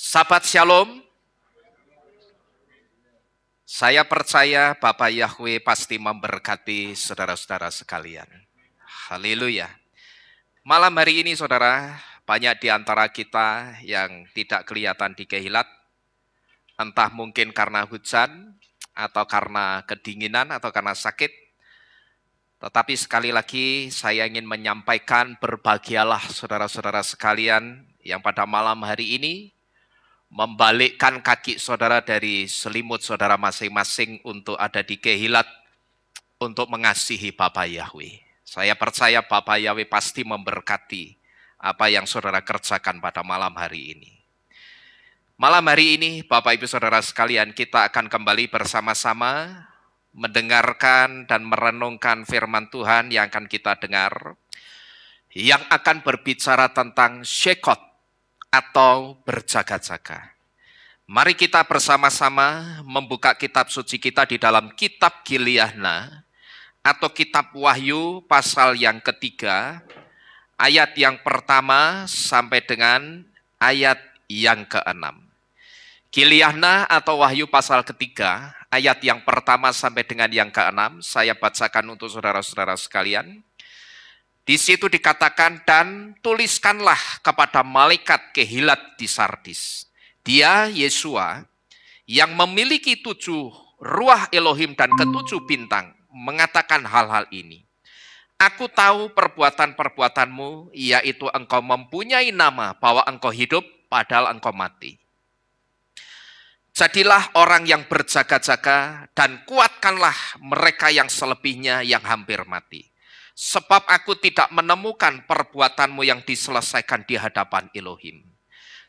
Sahabat Shalom, saya percaya Bapak Yahweh pasti memberkati saudara-saudara sekalian. Haleluya. Malam hari ini saudara, banyak di antara kita yang tidak kelihatan di Kehilat, entah mungkin karena hujan, atau karena kedinginan, atau karena sakit. Tetapi sekali lagi saya ingin menyampaikan berbahagialah saudara-saudara sekalian yang pada malam hari ini membalikkan kaki saudara dari selimut saudara masing-masing untuk ada di Kehilat, untuk mengasihi Bapak Yahweh. Saya percaya Bapak Yahweh pasti memberkati apa yang saudara kerjakan pada malam hari ini. Malam hari ini Bapak Ibu Saudara sekalian, kita akan kembali bersama-sama mendengarkan dan merenungkan firman Tuhan yang akan kita dengar, yang akan berbicara tentang Shekot, atau berjaga-jaga. Mari kita bersama-sama membuka kitab suci kita di dalam kitab Gileadna atau kitab Wahyu pasal yang ketiga, ayat yang pertama sampai dengan ayat yang keenam. Gileadna atau Wahyu pasal ketiga, ayat yang pertama sampai dengan yang keenam, saya bacakan untuk saudara-saudara sekalian. Di situ dikatakan, dan tuliskanlah kepada malaikat Kehilat di Sardis. Dia, Yesua, yang memiliki 7 ruah Elohim dan ke-7 bintang, mengatakan hal-hal ini. Aku tahu perbuatan-perbuatanmu, yaitu engkau mempunyai nama bahwa engkau hidup, padahal engkau mati. Jadilah orang yang berjaga-jaga dan kuatkanlah mereka yang selebihnya yang hampir mati. Sebab aku tidak menemukan perbuatanmu yang diselesaikan di hadapan Elohim.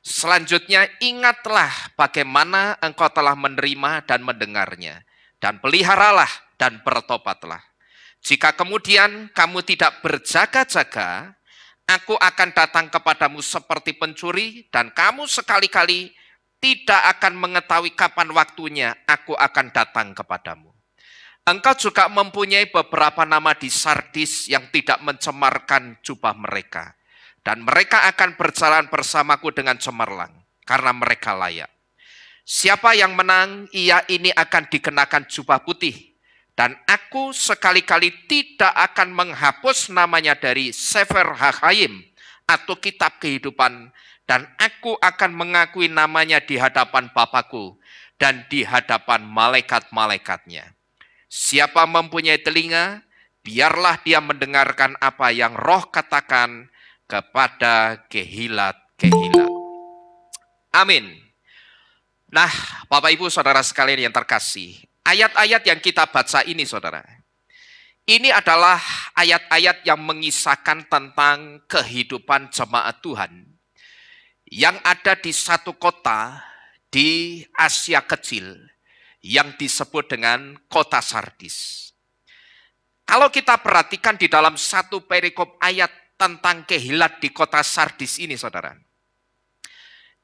Selanjutnya ingatlah bagaimana engkau telah menerima dan mendengarnya. Dan peliharalah dan bertobatlah. Jika kemudian kamu tidak berjaga-jaga, aku akan datang kepadamu seperti pencuri, dan kamu sekali-kali tidak akan mengetahui kapan waktunya aku akan datang kepadamu. Engkau juga mempunyai beberapa nama di Sardis yang tidak mencemarkan jubah mereka. Dan mereka akan berjalan bersamaku dengan cemerlang, karena mereka layak. Siapa yang menang, ia ini akan dikenakan jubah putih. Dan aku sekali-kali tidak akan menghapus namanya dari Sefer HaHayim atau kitab kehidupan. Dan aku akan mengakui namanya di hadapan Bapakku dan di hadapan malaikat-malaikatnya. Siapa mempunyai telinga, biarlah dia mendengarkan apa yang Roh katakan kepada kehilat-kehilat. Amin. Nah, Bapak Ibu Saudara sekalian yang terkasih, ayat-ayat yang kita baca ini saudara, ini adalah ayat-ayat yang mengisahkan tentang kehidupan jemaat Tuhan yang ada di satu kota di Asia Kecil, yang disebut dengan kota Sardis. Kalau kita perhatikan di dalam satu perikop ayat tentang Kehilat di kota Sardis ini, saudara.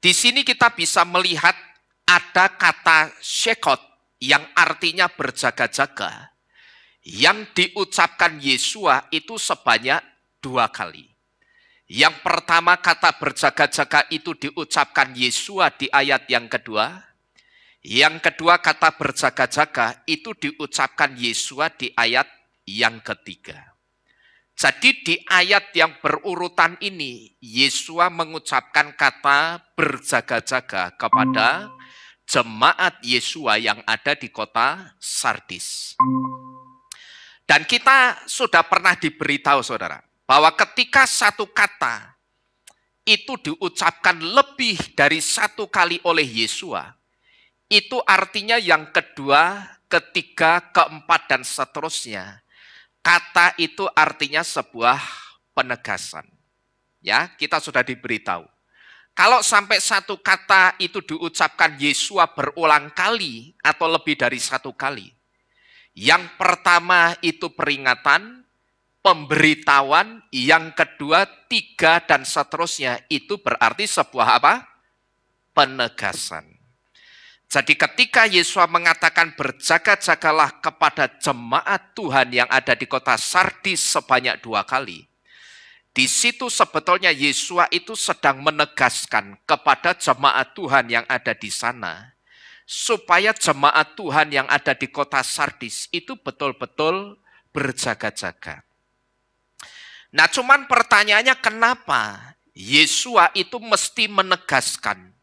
Di sini kita bisa melihat ada kata Shekot yang artinya berjaga-jaga, yang diucapkan Yesua itu sebanyak 2 kali. Yang pertama kata berjaga-jaga itu diucapkan Yesua di ayat yang kedua. Yang kedua kata berjaga-jaga itu diucapkan Yesua di ayat yang ketiga. Jadi di ayat yang berurutan ini, Yesua mengucapkan kata berjaga-jaga kepada jemaat Yesua yang ada di kota Sardis. Dan kita sudah pernah diberitahu saudara, bahwa ketika satu kata itu diucapkan lebih dari 1 kali oleh Yesua, itu artinya yang kedua, ketiga, keempat, dan seterusnya. Kata itu artinya sebuah penegasan. Ya, kita sudah diberitahu. Kalau sampai 1 kata itu diucapkan Yesua berulang kali atau lebih dari 1 kali. Yang pertama itu peringatan, pemberitahuan, yang kedua, 3, dan seterusnya. Itu berarti sebuah apa? Penegasan. Jadi ketika Yesus mengatakan berjaga-jagalah kepada jemaat Tuhan yang ada di kota Sardis sebanyak 2 kali. Di situ sebetulnya Yesua itu sedang menegaskan kepada jemaat Tuhan yang ada di sana, supaya jemaat Tuhan yang ada di kota Sardis itu betul-betul berjaga-jaga. Nah, cuman pertanyaannya kenapa Yesua itu mesti menegaskan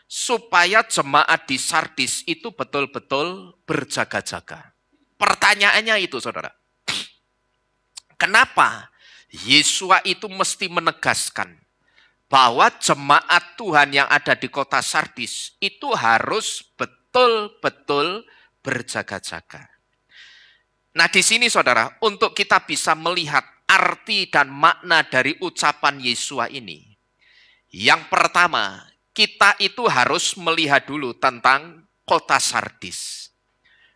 supaya jemaat di Sardis itu betul-betul berjaga-jaga. Pertanyaannya itu, saudara. Kenapa Yesua itu mesti menegaskan bahwa jemaat Tuhan yang ada di kota Sardis itu harus betul-betul berjaga-jaga. Nah, di sini saudara, untuk kita bisa melihat arti dan makna dari ucapan Yesua ini, yang pertama, kita itu harus melihat dulu tentang kota Sardis.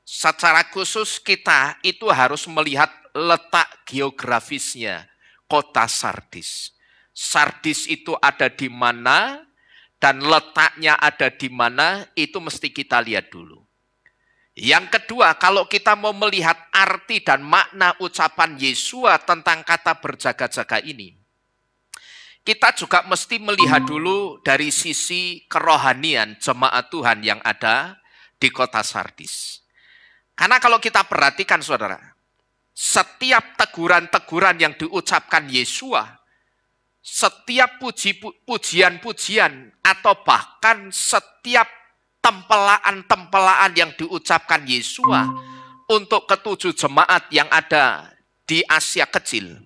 Secara khusus kita itu harus melihat letak geografisnya kota Sardis. Sardis itu ada di mana dan letaknya ada di mana, itu mesti kita lihat dulu. Yang kedua, kalau kita mau melihat arti dan makna ucapan Yesua tentang kata berjaga-jaga ini, kita juga mesti melihat dulu dari sisi kerohanian jemaat Tuhan yang ada di kota Sardis. Karena kalau kita perhatikan saudara, setiap teguran-teguran yang diucapkan Yesua, setiap pujian-pujian atau bahkan setiap tempelaan-tempelaan yang diucapkan Yesua untuk ketujuh jemaat yang ada di Asia Kecil,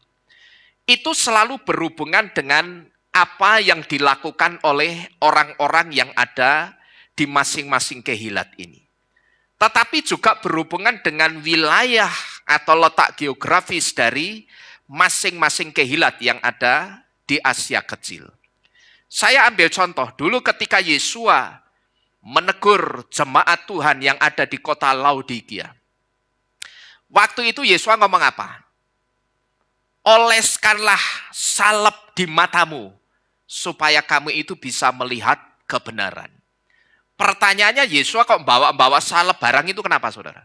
itu selalu berhubungan dengan apa yang dilakukan oleh orang-orang yang ada di masing-masing kehilat ini. Tetapi juga berhubungan dengan wilayah atau letak geografis dari masing-masing kehilat yang ada di Asia Kecil. Saya ambil contoh, dulu ketika Yesua menegur jemaat Tuhan yang ada di kota Laodikia. Waktu itu Yesua ngomong apa? Oleskanlah salep di matamu, supaya kamu itu bisa melihat kebenaran. Pertanyaannya, Yesua kok bawa salep barang itu kenapa, saudara?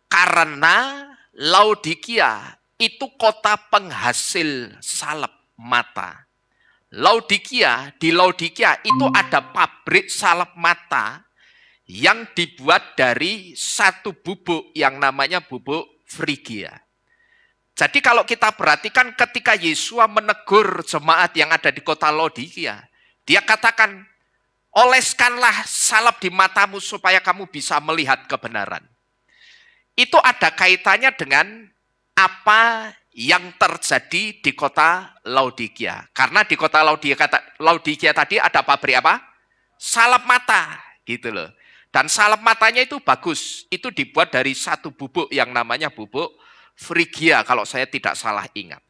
Karena Laodikia itu kota penghasil salep mata. Di Laodikia itu ada pabrik salep mata yang dibuat dari satu bubuk yang namanya bubuk Frigia. Jadi kalau kita perhatikan ketika Yesua menegur jemaat yang ada di kota Laodikia, dia katakan, oleskanlah salep di matamu supaya kamu bisa melihat kebenaran. Itu ada kaitannya dengan apa yang terjadi di kota Laodikia. Karena di kota Laodikia tadi ada pabrik apa? Salep mata, gitu loh. Dan salep matanya itu bagus. Itu dibuat dari satu bubuk yang namanya bubuk Frigia, kalau saya tidak salah ingat.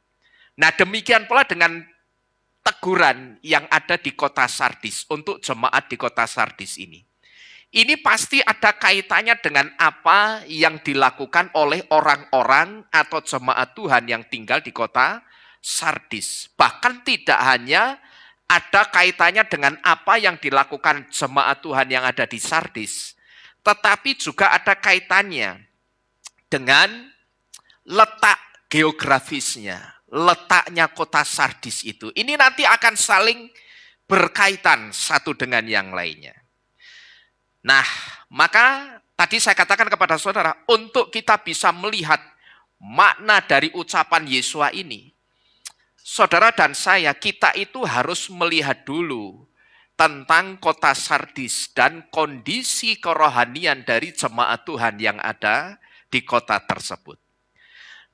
Nah, demikian pula dengan teguran yang ada di kota Sardis, untuk jemaat di kota Sardis ini. Ini pasti ada kaitannya dengan apa yang dilakukan oleh orang-orang atau jemaat Tuhan yang tinggal di kota Sardis. Bahkan tidak hanya ada kaitannya dengan apa yang dilakukan jemaat Tuhan yang ada di Sardis, tetapi juga ada kaitannya dengan letak geografisnya, letaknya kota Sardis itu. Ini nanti akan saling berkaitan satu dengan yang lainnya. Nah, maka tadi saya katakan kepada saudara, untuk kita bisa melihat makna dari ucapan Yesua ini, saudara dan saya, kita itu harus melihat dulu tentang kota Sardis dan kondisi kerohanian dari jemaat Tuhan yang ada di kota tersebut.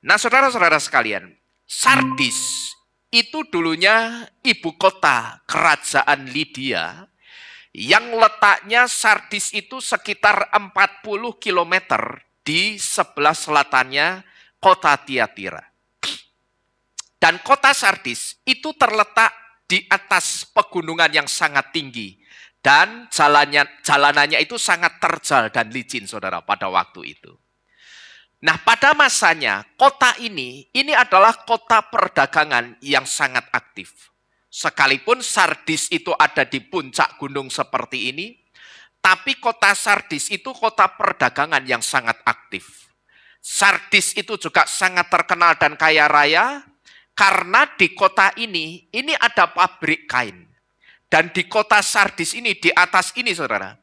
Nah, saudara-saudara sekalian, Sardis itu dulunya ibu kota kerajaan Lydia, yang letaknya Sardis itu sekitar 40 km di sebelah selatannya kota Tiatira. Dan kota Sardis itu terletak di atas pegunungan yang sangat tinggi. Dan jalanannya itu sangat terjal dan licin, saudara, pada waktu itu. Nah, pada masanya, kota ini adalah kota perdagangan yang sangat aktif. Sekalipun Sardis itu ada di puncak gunung seperti ini, tapi kota Sardis itu kota perdagangan yang sangat aktif. Sardis itu juga sangat terkenal dan kaya raya, Karena di kota ini ada pabrik kain. Dan di kota Sardis ini, di atas ini saudara,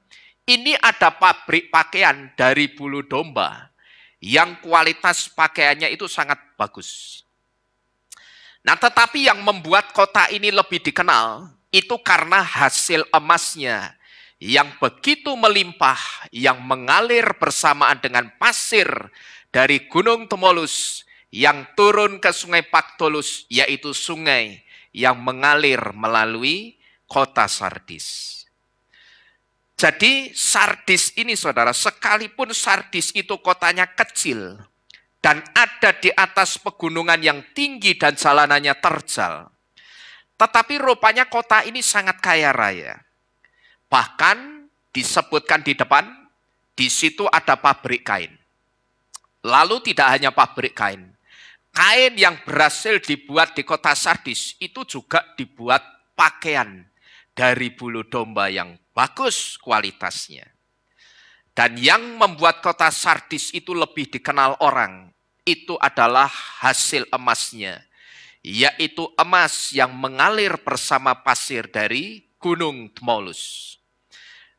ini ada pabrik pakaian dari bulu domba yang kualitas pakaiannya itu sangat bagus. Nah, tetapi yang membuat kota ini lebih dikenal itu karena hasil emasnya yang begitu melimpah, yang mengalir bersamaan dengan pasir dari Gunung Tmolus yang turun ke Sungai Pactolus, yaitu sungai yang mengalir melalui kota Sardis. Jadi Sardis ini saudara, sekalipun Sardis itu kotanya kecil dan ada di atas pegunungan yang tinggi dan jalanannya terjal, tetapi rupanya kota ini sangat kaya raya. Bahkan disebutkan di depan, di situ ada pabrik kain. Lalu tidak hanya pabrik kain, kain yang berhasil dibuat di kota Sardis itu juga dibuat pakaian dari bulu domba yang bagus kualitasnya. Dan yang membuat kota Sardis itu lebih dikenal orang, itu adalah hasil emasnya, yaitu emas yang mengalir bersama pasir dari Gunung Tmolus.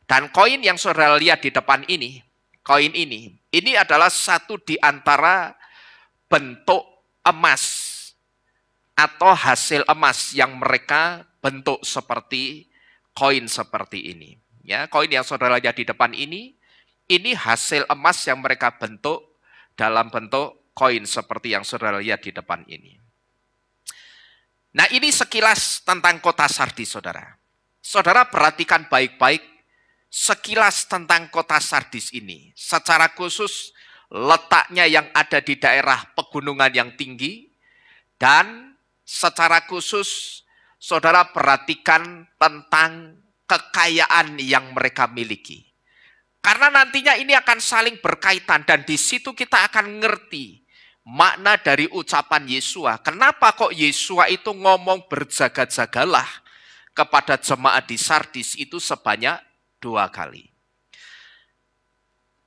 Dan koin yang saudara lihat di depan ini, koin ini adalah satu di antara bentuk emas atau hasil emas yang mereka bentuk seperti koin seperti ini. Ya, koin yang saudara lihat di depan ini hasil emas yang mereka bentuk dalam bentuk koin seperti yang saudara lihat di depan ini. Nah, ini sekilas tentang kota Sardis, saudara. Saudara perhatikan baik-baik sekilas tentang kota Sardis ini. Secara khusus letaknya yang ada di daerah pegunungan yang tinggi, dan secara khusus saudara perhatikan tentang kekayaan yang mereka miliki. Karena nantinya ini akan saling berkaitan dan di situ kita akan ngerti makna dari ucapan Yesua. Kenapa kok Yesua itu ngomong berjaga-jagalah kepada jemaat di Sardis itu sebanyak 2 kali.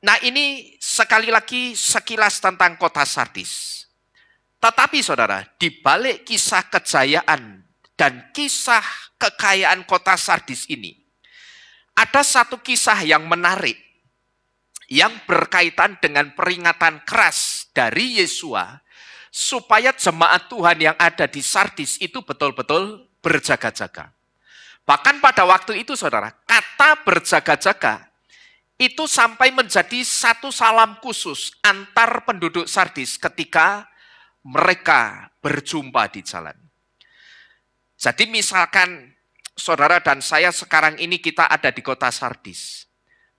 Nah, ini sekali lagi sekilas tentang kota Sardis. Tetapi saudara, di balik kisah kejayaan dan kisah kekayaan kota Sardis ini, ada satu kisah yang menarik yang berkaitan dengan peringatan keras dari Yesua supaya jemaat Tuhan yang ada di Sardis itu betul-betul berjaga-jaga. Bahkan pada waktu itu saudara, kata berjaga-jaga itu sampai menjadi satu salam khusus antar penduduk Sardis ketika mereka berjumpa di jalan. Jadi misalkan saudara dan saya sekarang ini kita ada di kota Sardis.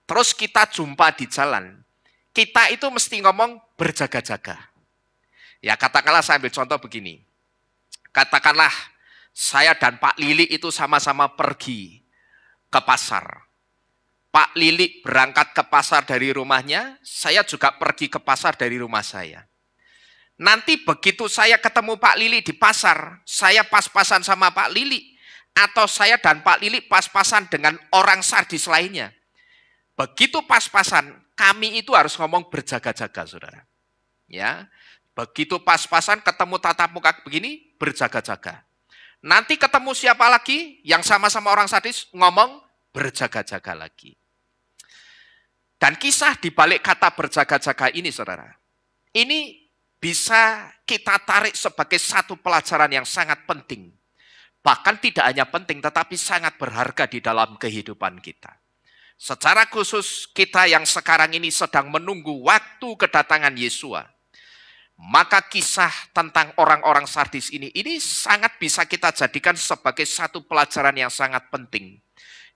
Terus kita jumpa di jalan. Kita itu mesti ngomong berjaga-jaga. Ya katakanlah saya ambil contoh begini. Katakanlah saya dan Pak Lili itu sama-sama pergi ke pasar. Pak Lili berangkat ke pasar dari rumahnya, saya juga pergi ke pasar dari rumah saya. Nanti begitu saya ketemu Pak Lili di pasar, saya pas-pasan sama Pak Lili, atau saya dan Pak Lili pas-pasan dengan orang Sardis lainnya. Begitu pas-pasan, kami itu harus ngomong berjaga-jaga, saudara. Ya, begitu pas-pasan ketemu tatap muka begini, berjaga-jaga. Nanti ketemu siapa lagi yang sama-sama orang Sardis, ngomong berjaga-jaga lagi. Dan kisah di balik kata berjaga-jaga ini, saudara, ini bisa kita tarik sebagai satu pelajaran yang sangat penting. Bahkan tidak hanya penting, tetapi sangat berharga di dalam kehidupan kita. Secara khusus kita yang sekarang ini sedang menunggu waktu kedatangan Yesua. Maka kisah tentang orang-orang Sardis ini sangat bisa kita jadikan sebagai satu pelajaran yang sangat penting.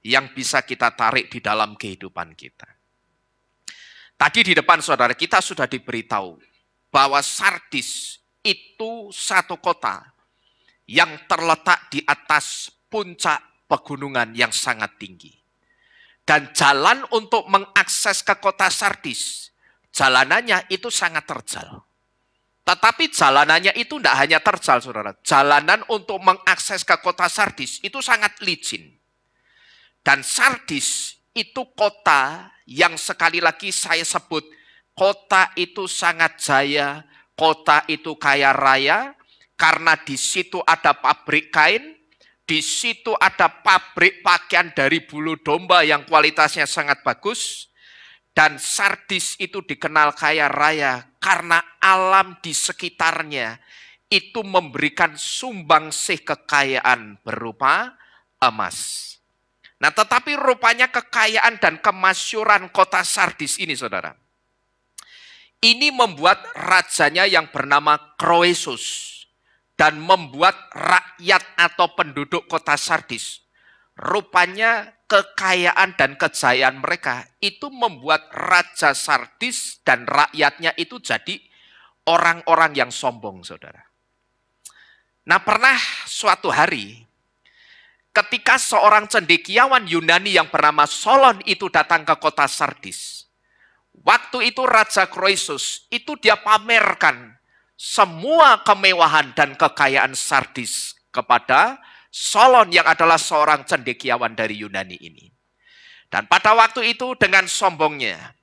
Yang bisa kita tarik di dalam kehidupan kita. Tadi di depan saudara kita sudah diberitahu bahwa Sardis itu satu kota yang terletak di atas puncak pegunungan yang sangat tinggi. Dan jalan untuk mengakses ke kota Sardis, jalanannya itu sangat terjal. Tetapi jalanannya itu tidak hanya terjal, saudara. Jalanan untuk mengakses ke kota Sardis itu sangat licin. Dan Sardis itu kota yang sekali lagi saya sebut, kota itu sangat jaya, kota itu kaya raya, karena di situ ada pabrik kain, di situ ada pabrik pakaian dari bulu domba yang kualitasnya sangat bagus, dan Sardis itu dikenal kaya raya karena alam di sekitarnya itu memberikan sumbangsih kekayaan berupa emas. Nah, tetapi rupanya kekayaan dan kemasyuran kota Sardis ini, saudara, ini membuat rajanya yang bernama Kroesus dan membuat rakyat atau penduduk kota Sardis, rupanya kekayaan dan kejayaan mereka itu membuat Raja Sardis dan rakyatnya itu jadi orang-orang yang sombong, saudara. Nah, pernah suatu hari ketika seorang cendekiawan Yunani yang bernama Solon itu datang ke kota Sardis, waktu itu Raja Kroesus itu dia pamerkan semua kemewahan dan kekayaan Sardis kepada Solon yang adalah seorang cendekiawan dari Yunani ini. Dan pada waktu itu dengan sombongnya,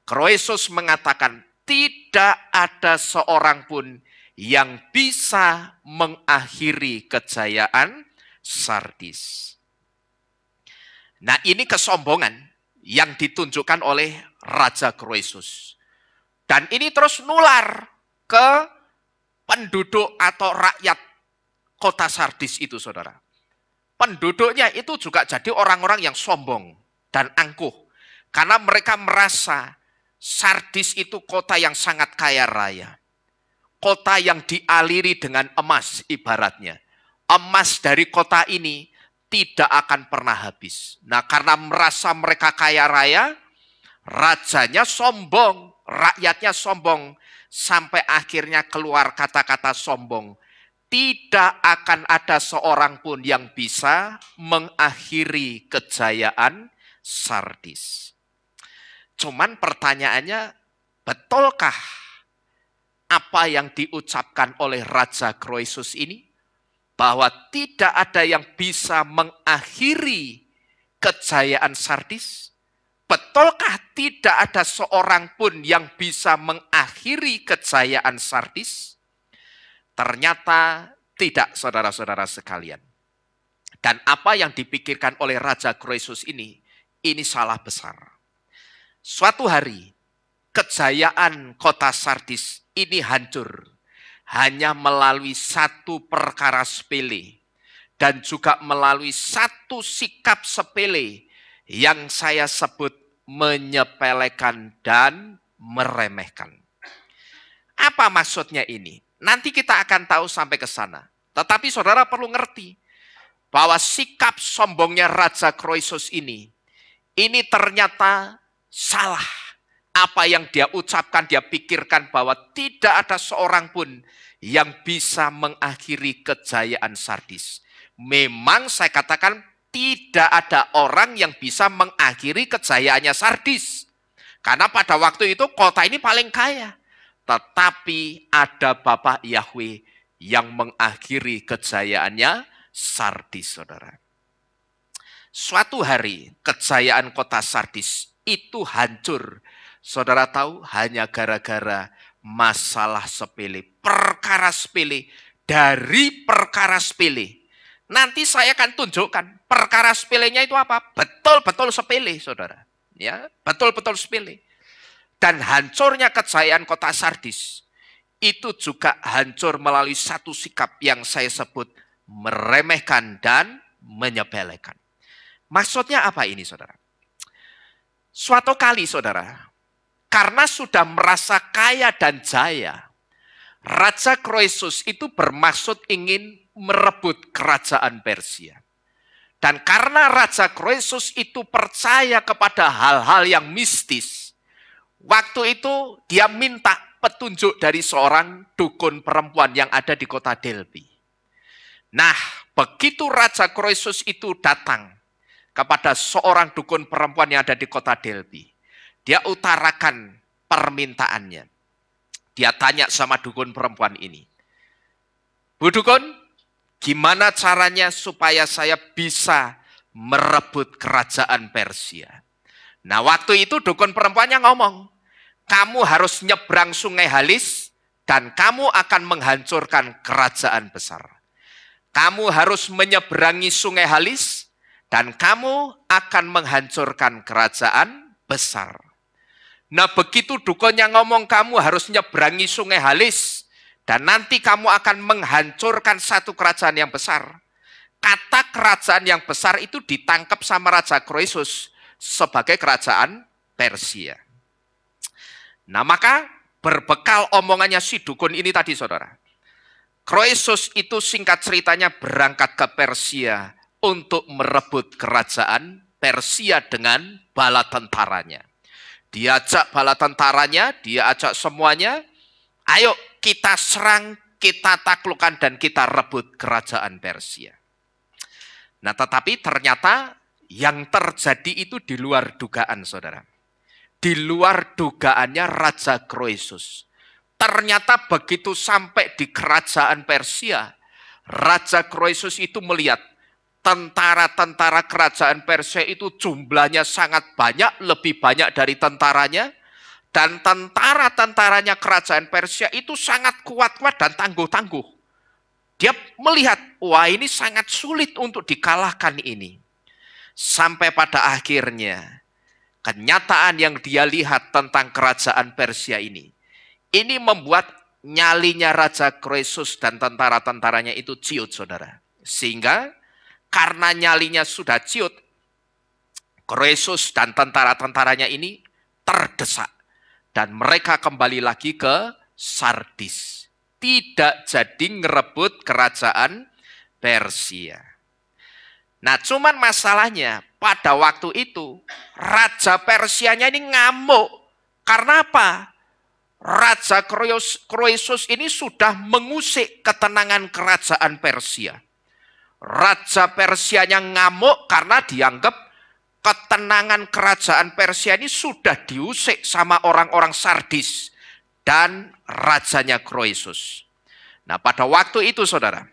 Kroesus mengatakan tidak ada seorang pun yang bisa mengakhiri kejayaan Sardis. Nah, ini kesombongan yang ditunjukkan oleh Raja Kroesus. Dan ini terus nular ke penduduk atau rakyat kota Sardis itu, saudara. Penduduknya itu juga jadi orang-orang yang sombong dan angkuh. Karena mereka merasa Sardis itu kota yang sangat kaya raya. Kota yang dialiri dengan emas ibaratnya. Emas dari kota ini tidak akan pernah habis. Nah, karena merasa mereka kaya raya, rajanya sombong, rakyatnya sombong, sampai akhirnya keluar kata-kata sombong. Tidak akan ada seorang pun yang bisa mengakhiri kejayaan Sardis. Cuman pertanyaannya, betulkah apa yang diucapkan oleh Raja Kroesus ini? Bahwa tidak ada yang bisa mengakhiri kejayaan Sardis? Betulkah tidak ada seorang pun yang bisa mengakhiri kejayaan Sardis? Ternyata tidak, saudara-saudara sekalian. Dan apa yang dipikirkan oleh Raja Kroesus ini salah besar. Suatu hari, kejayaan kota Sardis ini hancur hanya melalui satu perkara sepele dan juga melalui satu sikap sepele yang saya sebut menyepelekan dan meremehkan. Apa maksudnya ini? Nanti kita akan tahu sampai ke sana. Tetapi saudara perlu ngerti bahwa sikap sombongnya Raja Kroesus ini ternyata salah. Apa yang dia ucapkan, dia pikirkan bahwa tidak ada seorang pun yang bisa mengakhiri kejayaan Sardis. Memang saya katakan tidak ada orang yang bisa mengakhiri kejayaannya Sardis. Karena pada waktu itu kota ini paling kaya. Tetapi ada Bapa Yahweh yang mengakhiri kejayaannya Sardis, saudara. Suatu hari kejayaan kota Sardis itu hancur. Saudara tahu hanya gara-gara masalah sepele, perkara sepele dari perkara sepele. Nanti saya akan tunjukkan perkara sepelenya itu apa. Betul-betul sepele, saudara. Ya, betul-betul sepele. Dan hancurnya kejayaan kota Sardis itu juga hancur melalui satu sikap yang saya sebut meremehkan dan menyepelekan. Maksudnya apa ini, saudara? Suatu kali, saudara, karena sudah merasa kaya dan jaya, Raja Kroesus itu bermaksud ingin merebut kerajaan Persia. Dan karena Raja Kroesus itu percaya kepada hal-hal yang mistis, waktu itu dia minta petunjuk dari seorang dukun perempuan yang ada di kota Delphi. Nah, begitu Raja Kroesus itu datang kepada seorang dukun perempuan yang ada di kota Delphi, dia utarakan permintaannya. Dia tanya sama dukun perempuan ini, Bu Dukun, gimana caranya supaya saya bisa merebut kerajaan Persia? Nah, waktu itu dukun perempuannya ngomong, kamu harus nyebrang sungai Halis dan kamu akan menghancurkan kerajaan besar. Kamu harus menyeberangi sungai Halis, dan kamu akan menghancurkan kerajaan besar. Nah, begitu dukunnya ngomong kamu harus nyeberangi sungai Halis, dan nanti kamu akan menghancurkan satu kerajaan yang besar. Kata kerajaan yang besar itu ditangkap sama Raja Kroesus sebagai kerajaan Persia. Nah, maka berbekal omongannya si dukun ini tadi, saudara, Kroesus itu singkat ceritanya berangkat ke Persia untuk merebut kerajaan Persia dengan bala tentaranya. Dia ajak bala tentaranya, dia ajak semuanya, ayo kita serang, kita taklukkan, dan kita rebut kerajaan Persia. Nah, tetapi ternyata yang terjadi itu di luar dugaan, saudara. Di luar dugaannya Raja Kroesus. Ternyata begitu sampai di kerajaan Persia, Raja Kroesus itu melihat tentara-tentara kerajaan Persia itu jumlahnya sangat banyak, lebih banyak dari tentaranya. Dan tentara-tentaranya kerajaan Persia itu sangat kuat-kuat dan tangguh-tangguh. Dia melihat, wah ini sangat sulit untuk dikalahkan ini. Sampai pada akhirnya, kenyataan yang dia lihat tentang kerajaan Persia ini membuat nyalinya Raja Kroesus dan tentara-tentaranya itu ciut, saudara. Sehingga karena nyalinya sudah ciut, Kroesus dan tentara-tentaranya ini terdesak. Dan mereka kembali lagi ke Sardis. Tidak jadi ngerebut kerajaan Persia. Nah, cuman masalahnya pada waktu itu Raja Persianya ini ngamuk. Karena apa? Raja Kroesus ini sudah mengusik ketenangan kerajaan Persia. Raja Persianya ngamuk karena dianggap ketenangan kerajaan Persia ini sudah diusik sama orang-orang Sardis dan rajanya Kroesus. Nah, pada waktu itu, saudara,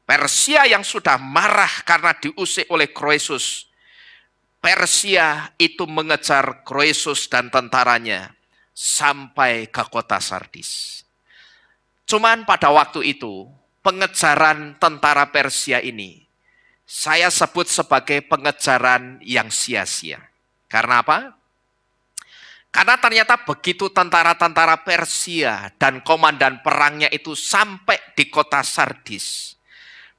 Persia yang sudah marah karena diusik oleh Kroesus, Persia itu mengejar Kroesus dan tentaranya sampai ke kota Sardis. Cuman pada waktu itu, pengejaran tentara Persia ini saya sebut sebagai pengejaran yang sia-sia. Karena apa? Karena ternyata begitu tentara-tentara Persia dan komandan perangnya itu sampai di kota Sardis,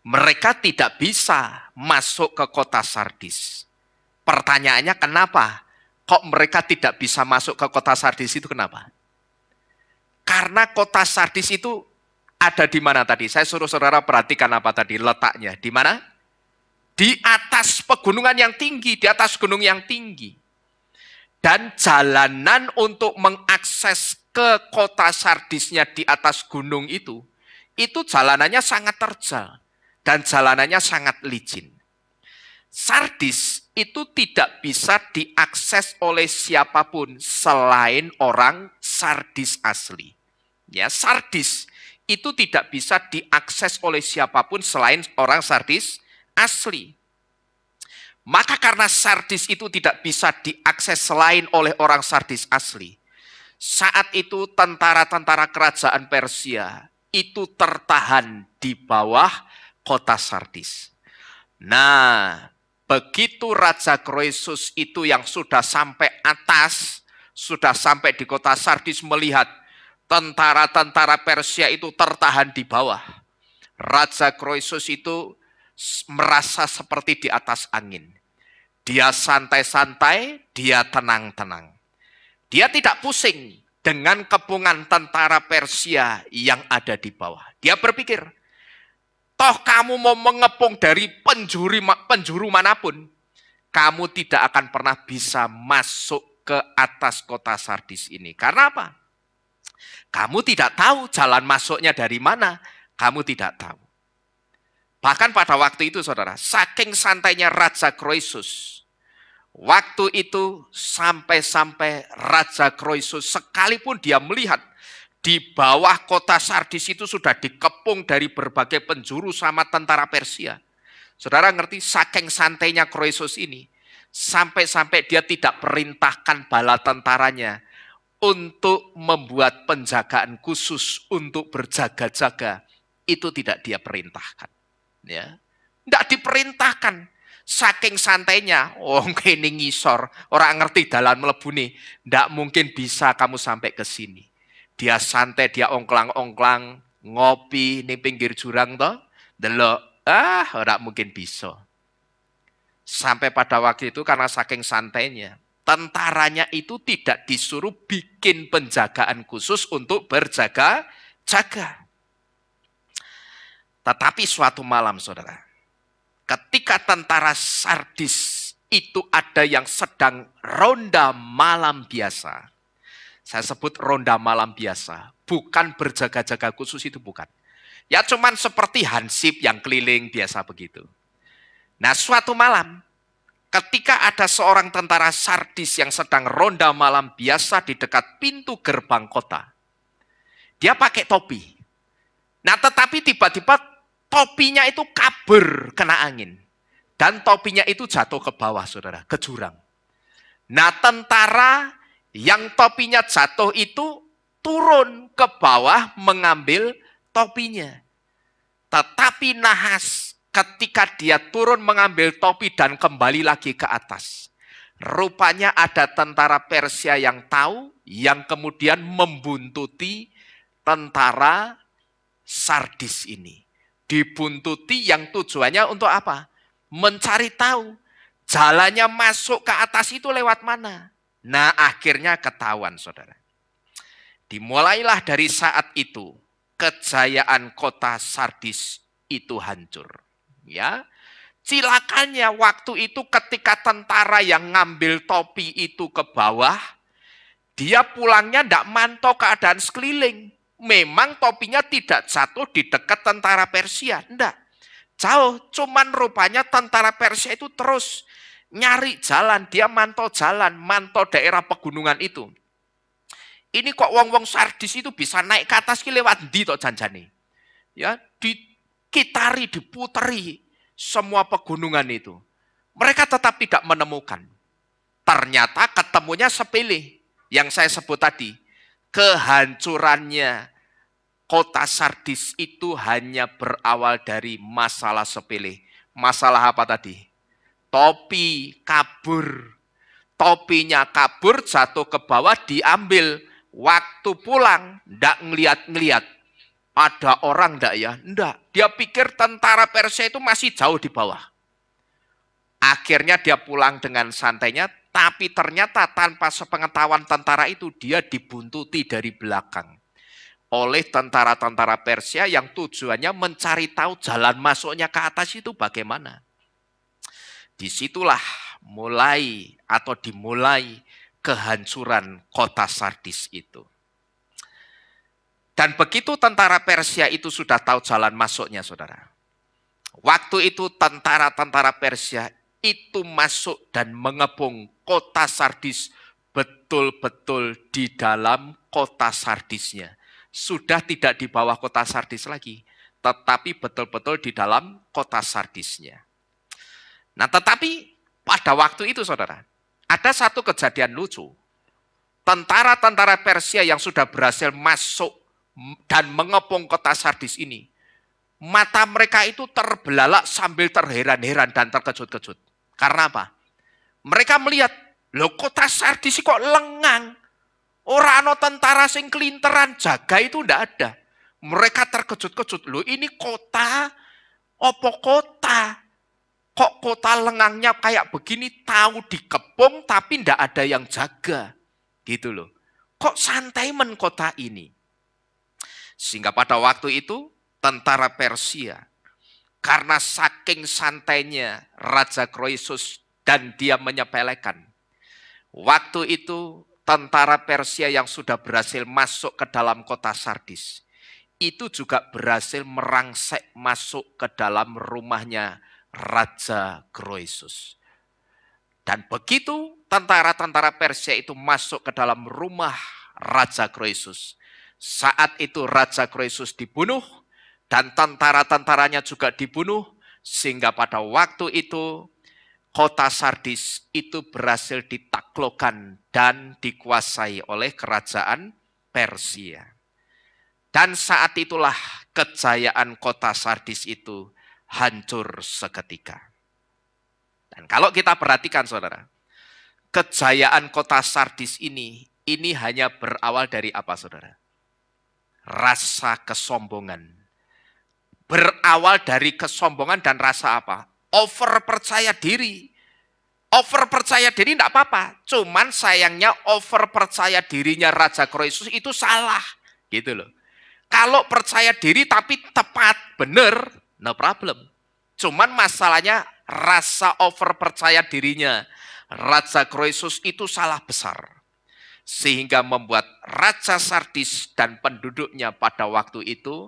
mereka tidak bisa masuk ke kota Sardis. Pertanyaannya kenapa? Kok mereka tidak bisa masuk ke kota Sardis itu kenapa? Karena kota Sardis itu ada di mana tadi? Saya suruh saudara perhatikan apa tadi letaknya. Di mana? Di atas pegunungan yang tinggi, di atas gunung yang tinggi. Dan jalanan untuk mengakses ke kota Sardisnya di atas gunung itu jalanannya sangat terjal dan jalanannya sangat licin. Sardis itu tidak bisa diakses oleh siapapun selain orang Sardis asli. Ya, Sardis itu tidak bisa diakses oleh siapapun selain orang Sardis asli. Maka karena Sardis itu tidak bisa diakses selain oleh orang Sardis asli, saat itu tentara-tentara kerajaan Persia itu tertahan di bawah kota Sardis. Nah, begitu Raja Kroesus itu yang sudah sampai atas, sudah sampai di kota Sardis melihat tentara-tentara Persia itu tertahan di bawah, Raja Kroesus itu merasa seperti di atas angin. Dia santai-santai, dia tenang-tenang. Dia tidak pusing dengan kepungan tentara Persia yang ada di bawah. Dia berpikir, toh kamu mau mengepung dari penjuru manapun, kamu tidak akan pernah bisa masuk ke atas kota Sardis ini. Karena apa? Kamu tidak tahu jalan masuknya dari mana, kamu tidak tahu. Bahkan pada waktu itu, saudara, saking santainya Raja Kroesus, waktu itu sampai-sampai Raja Kroesus sekalipun dia melihat di bawah kota Sardis itu sudah dikepung dari berbagai penjuru sama tentara Persia. Saudara ngerti saking santainya Kroesus ini, sampai-sampai dia tidak perintahkan bala tentaranya untuk membuat penjagaan khusus untuk berjaga-jaga, itu tidak dia perintahkan. Ya, tidak diperintahkan. Saking santainya, kene ngisor, orang ngerti dalan mlebune, ndak mungkin bisa kamu sampai ke sini. Dia santai, dia ongklang-ongklang, ngopi ning pinggir jurang toh, delok, ora mungkin bisa. Sampai pada waktu itu karena saking santainya, tentaranya itu tidak disuruh bikin penjagaan khusus untuk berjaga-jaga. Tetapi suatu malam, saudara, ketika tentara Sardis itu ada yang sedang ronda malam biasa. Saya sebut ronda malam biasa, bukan berjaga-jaga khusus, itu bukan. Ya cuman seperti hansip yang keliling biasa begitu. Nah suatu malam, ketika ada seorang tentara Sardis yang sedang ronda malam biasa di dekat pintu gerbang kota, dia pakai topi. Nah tetapi tiba-tiba topinya itu kabur kena angin. Dan topinya itu jatuh ke bawah, saudara, ke jurang. Nah tentara yang topinya jatuh itu turun ke bawah mengambil topinya. Tetapi nahas ketika dia turun mengambil topi dan kembali lagi ke atas. Rupanya ada tentara Persia yang tahu, yang kemudian membuntuti tentara Sardis ini. Dibuntuti yang tujuannya untuk apa? Mencari tahu jalannya masuk ke atas itu lewat mana. Nah akhirnya ketahuan, saudara. Dimulailah dari saat itu kejayaan kota Sardis itu hancur. Ya, cilakanya waktu itu ketika tentara yang ngambil topi itu ke bawah, dia pulangnya tidak mantau keadaan sekeliling. Memang topinya tidak jatuh di dekat tentara Persia, enggak. Jauh, cuman rupanya tentara Persia itu terus nyari jalan, dia mantau jalan, mantau daerah pegunungan itu. Ini kok wong-wong Sardis itu bisa naik ke atas ki lewat ndi tok janjane. Ya, dikitari, diputeri semua pegunungan itu. Mereka tetap tidak menemukan. Ternyata ketemunya sepele yang saya sebut tadi. Kehancurannya kota Sardis itu hanya berawal dari masalah sepele. Masalah apa tadi? Topi kabur. Topinya kabur, jatuh ke bawah, diambil. Waktu pulang, ndak ngeliat-ngeliat. Ada orang ndak ya? Ndak. Dia pikir tentara Persia itu masih jauh di bawah. Akhirnya dia pulang dengan santainya, tapi ternyata tanpa sepengetahuan tentara itu, dia dibuntuti dari belakang oleh tentara-tentara Persia yang tujuannya mencari tahu jalan masuknya ke atas itu bagaimana. Disitulah dimulai kehancuran kota Sardis itu. Dan begitu tentara Persia itu sudah tahu jalan masuknya, saudara. Waktu itu tentara-tentara Persia itu masuk dan mengepung kota Sardis betul-betul di dalam kota Sardisnya. Sudah tidak di bawah kota Sardis lagi, tetapi betul-betul di dalam kota Sardisnya. Nah, tetapi pada waktu itu, saudara, ada satu kejadian lucu. Tentara-tentara Persia yang sudah berhasil masuk dan mengepung kota Sardis ini, mata mereka itu terbelalak sambil terheran-heran dan terkejut-kejut. Karena apa? Mereka melihat, loh kota Sardis kok lengang. Orang tentara sing kelinteran jaga itu ndak ada. Mereka terkejut-kejut, loh ini kota, opo kota? Kok kota lengangnya kayak begini, tahu dikepung tapi ndak ada yang jaga. Gitu loh. Kok santai men kota ini? Sehingga pada waktu itu tentara Persia, karena saking santainya Raja Kroesus dan dia menyepelekan. Waktu itu tentara Persia yang sudah berhasil masuk ke dalam kota Sardis, itu juga berhasil merangsek masuk ke dalam rumahnya Raja Kroesus. Dan begitu tentara-tentara Persia itu masuk ke dalam rumah Raja Kroesus, saat itu Raja Kroesus dibunuh dan tentara-tentaranya juga dibunuh, sehingga pada waktu itu kota Sardis itu berhasil ditaklukkan dan dikuasai oleh kerajaan Persia. Dan saat itulah kejayaan kota Sardis itu hancur seketika. Dan kalau kita perhatikan saudara, kejayaan kota Sardis ini hanya berawal dari apa saudara? Rasa kesombongan. Berawal dari kesombongan dan rasa apa? Over percaya diri. Over percaya diri tidak apa-apa. Cuman sayangnya over percaya dirinya Raja Kroesus itu salah. Gitu loh. Kalau percaya diri tapi tepat, benar, no problem. Cuman masalahnya rasa over percaya dirinya Raja Kroesus itu salah besar. Sehingga membuat Raja Sardis dan penduduknya pada waktu itu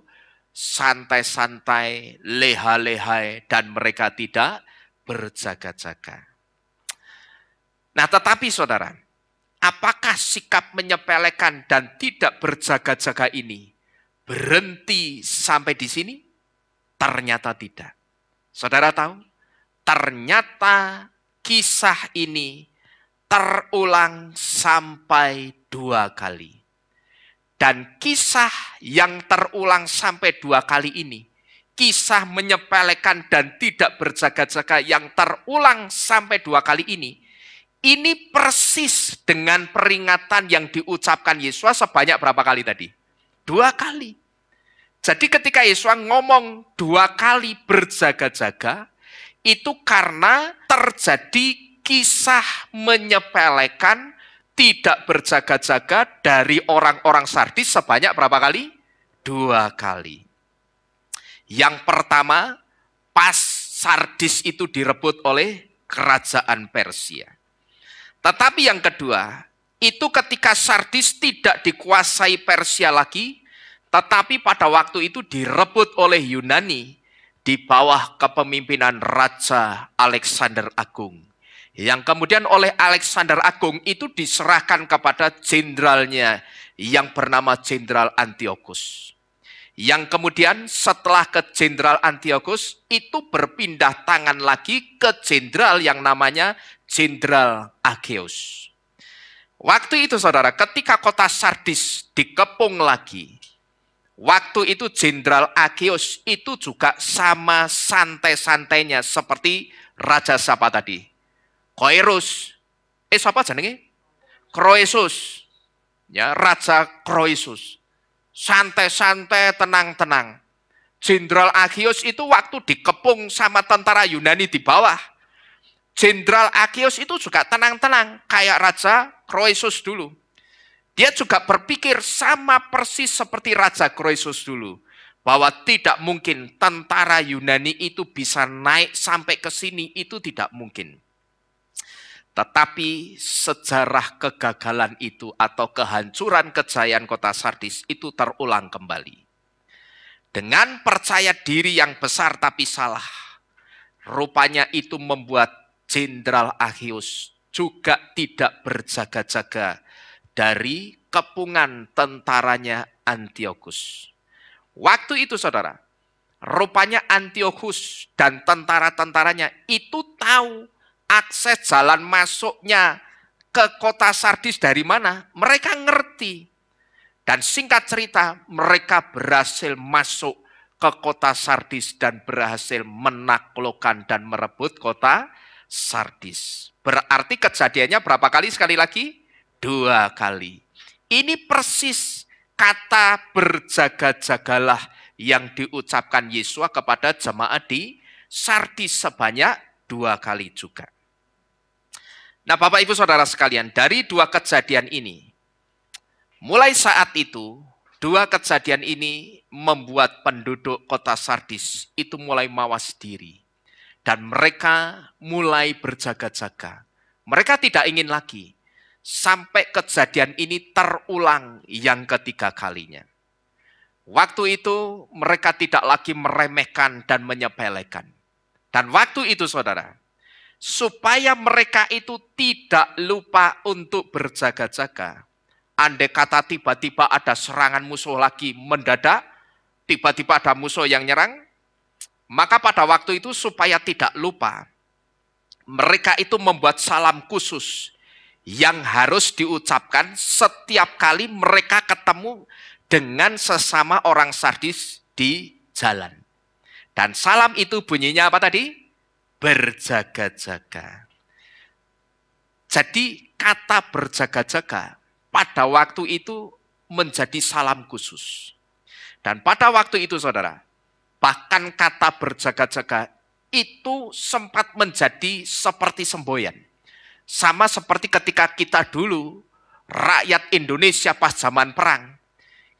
santai-santai, leha-lehai, dan mereka tidak berjaga-jaga. Nah, tetapi saudara, apakah sikap menyepelekan dan tidak berjaga-jaga ini berhenti sampai di sini? Ternyata tidak. Saudara tahu, ternyata kisah ini terulang sampai 2 kali. Dan kisah yang terulang sampai 2 kali ini, kisah menyepelekan dan tidak berjaga-jaga yang terulang sampai 2 kali ini persis dengan peringatan yang diucapkan Yesus sebanyak berapa kali tadi? 2 kali. Jadi ketika Yesus ngomong 2 kali berjaga-jaga, itu karena terjadi kisah menyepelekan tidak berjaga-jaga dari orang-orang Sardis sebanyak berapa kali? 2 kali. Yang pertama, pas Sardis itu direbut oleh kerajaan Persia. Tetapi yang kedua, itu ketika Sardis tidak dikuasai Persia lagi, tetapi pada waktu itu direbut oleh Yunani di bawah kepemimpinan Raja Alexander Agung. Yang kemudian oleh Alexander Agung itu diserahkan kepada jenderalnya yang bernama Jenderal Antiochus. Yang kemudian setelah ke Jenderal Antiochus itu berpindah tangan lagi ke jenderal yang namanya Jenderal Ageus. Waktu itu saudara, ketika kota Sardis dikepung lagi, waktu itu Jenderal Ageus itu juga sama santai-santainya seperti Raja siapa tadi? Koerus. Siapa jenenge? Kroesus. Ya, Raja Kroesus. Santai-santai, tenang-tenang. Jenderal Ageus itu waktu dikepung sama tentara Yunani di bawah. Jenderal Ageus itu juga tenang-tenang, kayak Raja Kroesus dulu. Dia juga berpikir sama persis seperti Raja Kroesus dulu. Bahwa tidak mungkin tentara Yunani itu bisa naik sampai ke sini, itu tidak mungkin. Tetapi sejarah kegagalan itu atau kehancuran kejayaan kota Sardis itu terulang kembali. Dengan percaya diri yang besar tapi salah, rupanya itu membuat Jenderal Ageus juga tidak berjaga-jaga dari kepungan tentaranya Antiochus. Waktu itu saudara, rupanya Antiochus dan tentara-tentaranya itu tahu akses jalan masuknya ke kota Sardis dari mana? Mereka ngerti. Dan singkat cerita, mereka berhasil masuk ke kota Sardis dan berhasil menaklukkan dan merebut kota Sardis. Berarti kejadiannya berapa kali sekali lagi? 2 kali. Ini persis kata berjaga-jagalah yang diucapkan Yesus kepada jemaat di Sardis sebanyak 2 kali juga. Nah Bapak Ibu Saudara sekalian, dari 2 kejadian ini, mulai saat itu, 2 kejadian ini membuat penduduk kota Sardis itu mulai mawas diri. Dan mereka mulai berjaga-jaga. Mereka tidak ingin lagi sampai kejadian ini terulang yang ketiga kalinya. Waktu itu mereka tidak lagi meremehkan dan menyepelekan. Dan waktu itu saudara, supaya mereka itu tidak lupa untuk berjaga-jaga. Andai kata tiba-tiba ada serangan musuh lagi mendadak, tiba-tiba ada musuh yang nyerang, maka pada waktu itu supaya tidak lupa, mereka itu membuat salam khusus yang harus diucapkan setiap kali mereka ketemu dengan sesama orang Sardis di jalan. Dan salam itu bunyinya apa tadi? Berjaga-jaga. Jadi kata berjaga-jaga pada waktu itu menjadi salam khusus. Dan pada waktu itu saudara, bahkan kata berjaga-jaga itu sempat menjadi seperti semboyan. Sama seperti ketika kita dulu, rakyat Indonesia pas zaman perang,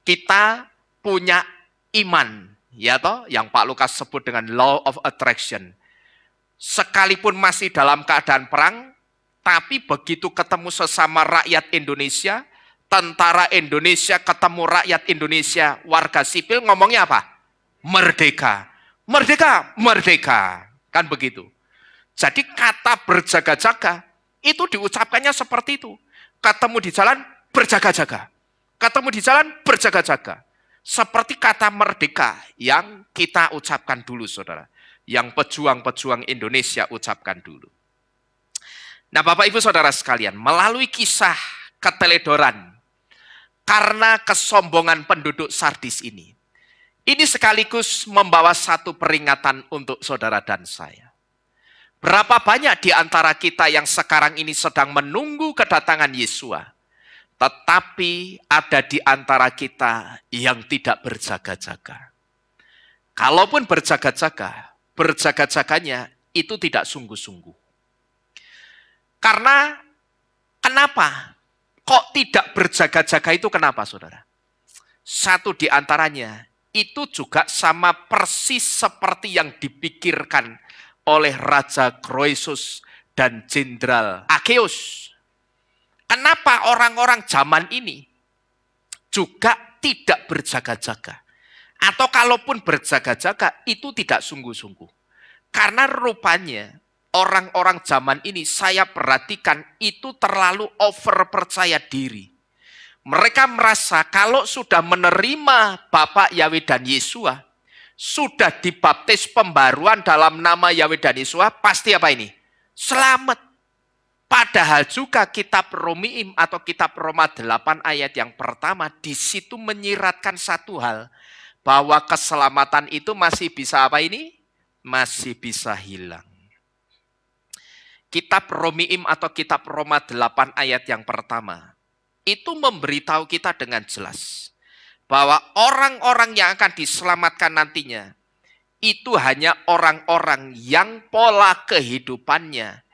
kita punya iman, ya toh, yang Pak Lukas sebut dengan law of attraction. Sekalipun masih dalam keadaan perang, tapi begitu ketemu sesama rakyat Indonesia, tentara Indonesia ketemu rakyat Indonesia, warga sipil ngomongnya apa? Merdeka, merdeka, merdeka. Kan begitu. Jadi kata berjaga-jaga itu diucapkannya seperti itu. Ketemu di jalan, berjaga-jaga. Ketemu di jalan, berjaga-jaga. Seperti kata merdeka yang kita ucapkan dulu, saudara. Yang pejuang-pejuang Indonesia ucapkan dulu. Nah, Bapak Ibu Saudara sekalian, melalui kisah keteledoran karena kesombongan penduduk Sardis ini sekaligus membawa satu peringatan untuk saudara dan saya. Berapa banyak di antara kita yang sekarang ini sedang menunggu kedatangan Yesua, tetapi ada di antara kita yang tidak berjaga-jaga. Kalaupun berjaga-jaga, berjaga-jaganya itu tidak sungguh-sungguh. Karena kenapa? Kok tidak berjaga-jaga itu kenapa, saudara? Satu di antaranya, itu juga sama persis seperti yang dipikirkan oleh Raja Croesus dan Jenderal Ageus. Kenapa orang-orang zaman ini juga tidak berjaga-jaga? Atau kalaupun berjaga-jaga, itu tidak sungguh-sungguh. Karena rupanya orang-orang zaman ini saya perhatikan itu terlalu over percaya diri. Mereka merasa kalau sudah menerima Bapak Yahweh dan Yesua, sudah dibaptis pembaruan dalam nama Yahweh dan Yesua, pasti apa ini? Selamat. Padahal juga kitab Romiim atau kitab Roma 8 ayat yang pertama di situ menyiratkan satu hal, bahwa keselamatan itu masih bisa apa ini? Masih bisa hilang. Kitab Romiim atau kitab Roma 8 ayat yang pertama itu memberitahu kita dengan jelas bahwa orang-orang yang akan diselamatkan nantinya itu hanya orang-orang yang pola kehidupannya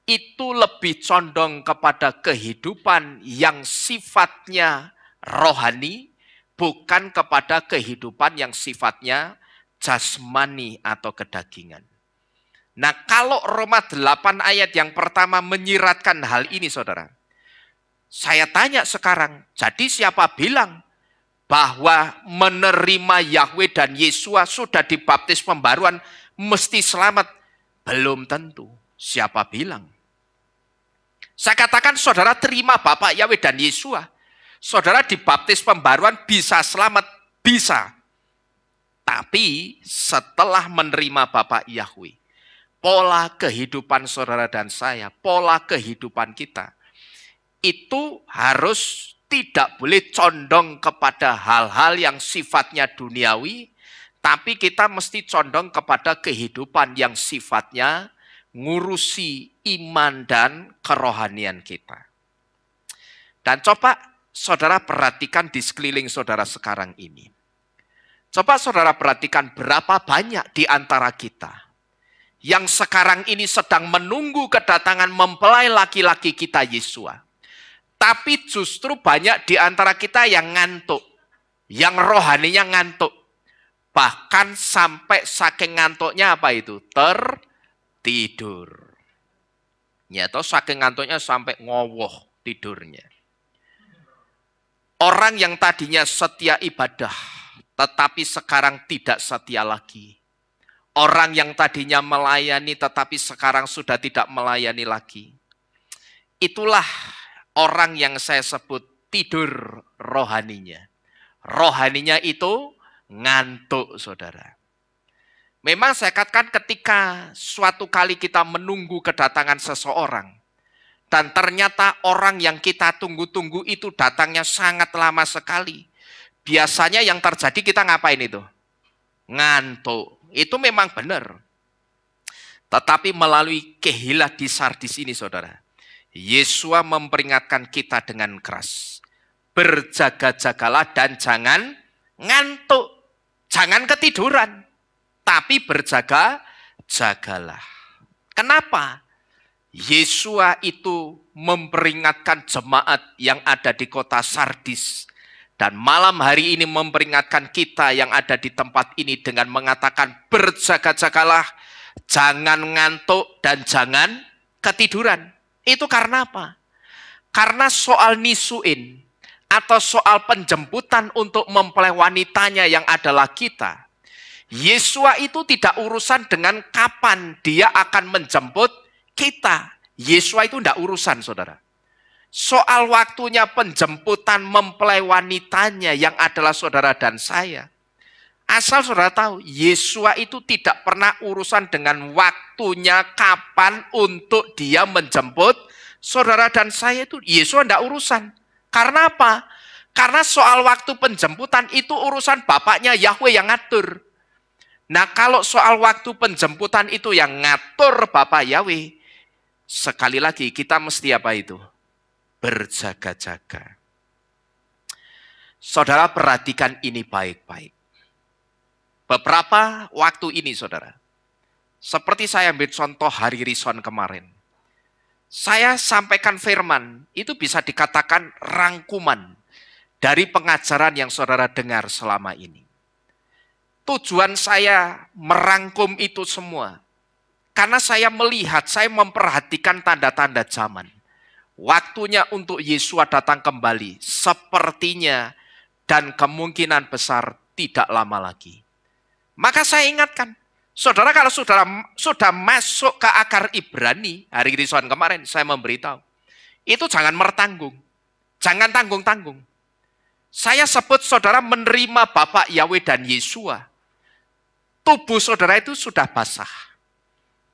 itu lebih condong kepada kehidupan yang sifatnya rohani, bukan kepada kehidupan yang sifatnya jasmani atau kedagingan. Nah, kalau Roma 8 ayat yang pertama menyiratkan hal ini, saudara, saya tanya sekarang, jadi siapa bilang bahwa menerima Yahweh dan Yesua sudah dibaptis pembaruan mesti selamat? Belum tentu. Siapa bilang? Saya katakan saudara terima Bapak Yahweh dan Yesua, saudara dibaptis pembaruan bisa selamat? Bisa. Tapi setelah menerima Bapak Yahweh, pola kehidupan saudara dan saya, pola kehidupan kita, itu harus tidak boleh condong kepada hal-hal yang sifatnya duniawi, tapi kita mesti condong kepada kehidupan yang sifatnya ngurusi iman dan kerohanian kita. Dan coba saudara perhatikan di sekeliling saudara sekarang ini. Coba saudara perhatikan berapa banyak di antara kita yang sekarang ini sedang menunggu kedatangan mempelai laki-laki kita Yesua. Tapi justru banyak di antara kita yang ngantuk, yang rohaninya ngantuk. Bahkan sampai saking ngantuknya apa itu? Tertidur. Ya toh saking ngantuknya sampai ngowoh tidurnya. Orang yang tadinya setia ibadah, tetapi sekarang tidak setia lagi. Orang yang tadinya melayani, tetapi sekarang sudah tidak melayani lagi. Itulah orang yang saya sebut tidur rohaninya. Rohaninya itu ngantuk, saudara. Memang saya katakan ketika suatu kali kita menunggu kedatangan seseorang, dan ternyata orang yang kita tunggu-tunggu itu datangnya sangat lama sekali. Biasanya yang terjadi kita ngapain itu? Ngantuk. Itu memang benar. Tetapi melalui Kehilah di Sardis ini saudara, Yesua memperingatkan kita dengan keras. Berjaga-jagalah dan jangan ngantuk. Jangan ketiduran. Tapi berjaga-jagalah. Kenapa? Yesua itu memperingatkan jemaat yang ada di kota Sardis. Dan malam hari ini memperingatkan kita yang ada di tempat ini dengan mengatakan berjaga-jagalah, jangan ngantuk dan jangan ketiduran. Itu karena apa? Karena soal nisuin atau soal penjemputan untuk mempelai wanitanya yang adalah kita. Yesua itu tidak urusan dengan kapan dia akan menjemput kita. Yesua itu tidak urusan saudara. Soal waktunya penjemputan mempelai wanitanya yang adalah saudara dan saya. Asal saudara tahu, Yesua itu tidak pernah urusan dengan waktunya kapan untuk dia menjemput saudara dan saya itu. Yesua tidak urusan. Karena apa? Karena soal waktu penjemputan itu urusan Bapaknya Yahweh yang ngatur. Nah kalau soal waktu penjemputan itu yang ngatur Bapak Yahweh, sekali lagi kita mesti apa itu? Berjaga-jaga. Saudara perhatikan ini baik-baik. Beberapa waktu ini saudara, seperti saya ambil contoh hari Rison kemarin, saya sampaikan firman, itu bisa dikatakan rangkuman dari pengajaran yang saudara dengar selama ini. Tujuan saya merangkum itu semua, karena saya melihat, saya memperhatikan tanda-tanda zaman. Waktunya untuk Yesua datang kembali sepertinya dan kemungkinan besar tidak lama lagi. Maka saya ingatkan, saudara kalau saudara sudah masuk ke akar Ibrani, hari Rison kemarin saya memberitahu, itu jangan mertanggung, jangan tanggung-tanggung. Saya sebut saudara menerima Bapak Yahweh dan Yesua. Tubuh saudara itu sudah basah.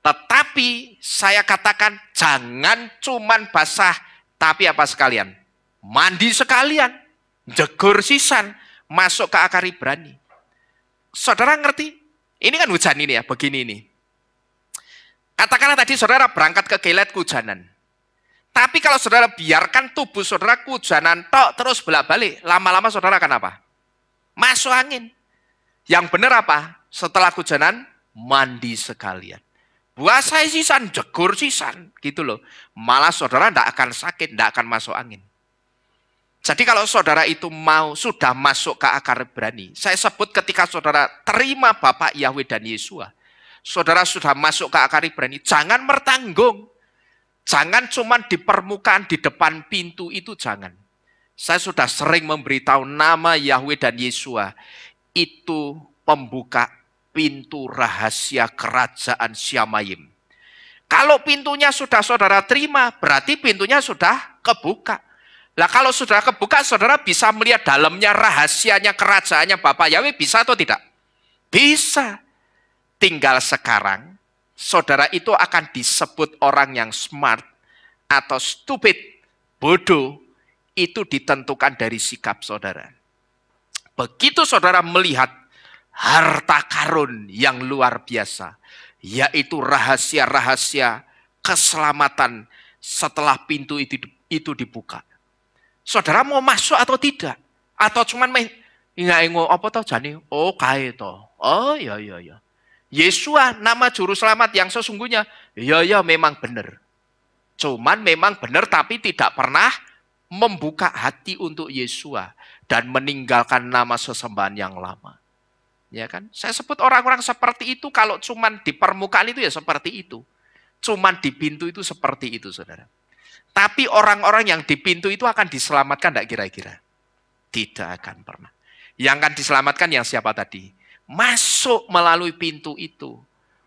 Tetapi saya katakan jangan cuman basah, tapi apa sekalian? Mandi sekalian, jegur sisan, masuk ke akar Ibrani. Saudara ngerti? Ini kan hujan ini ya, begini ini. Katakanlah tadi saudara berangkat ke Gilead kehujanan. Tapi kalau saudara biarkan tubuh saudara kehujanan tok terus bolak-balik, lama-lama saudara akan apa? Masuk angin. Yang benar apa? Setelah kehujanan, mandi sekalian. Puasa sisan, jegur sisan, gitu loh. Malah saudara tidak akan sakit, tidak akan masuk angin. Jadi kalau saudara itu mau sudah masuk ke akar Ibrani, saya sebut ketika saudara terima Bapak Yahweh dan Yesua, saudara sudah masuk ke akar Ibrani, jangan mertanggung. Jangan cuma di permukaan, di depan pintu itu jangan. Saya sudah sering memberitahu nama Yahweh dan Yesua, itu pembuka pintu rahasia kerajaan Syamayim. Kalau pintunya sudah saudara terima, berarti pintunya sudah kebuka. Nah kalau sudah kebuka, saudara bisa melihat dalamnya rahasianya kerajaannya Bapak Yahweh, bisa atau tidak? Bisa. Tinggal sekarang, saudara itu akan disebut orang yang smart atau stupid, bodoh, itu ditentukan dari sikap saudara. Begitu saudara melihat harta karun yang luar biasa, yaitu rahasia-rahasia keselamatan setelah pintu itu dibuka. Saudara mau masuk atau tidak? Atau cuman apa tau jane? Oh kae to. Oh ya. Yesua nama juru selamat yang sesungguhnya. Ya memang benar. Cuman memang benar tapi tidak pernah membuka hati untuk Yesua dan meninggalkan nama sesembahan yang lama. Ya kan? Saya sebut orang-orang seperti itu kalau cuman di permukaan itu ya seperti itu. Cuman di pintu itu seperti itu, saudara. Tapi orang-orang yang di pintu itu akan diselamatkan enggak kira-kira? Tidak akan pernah. Yang akan diselamatkan yang siapa tadi? Masuk melalui pintu itu.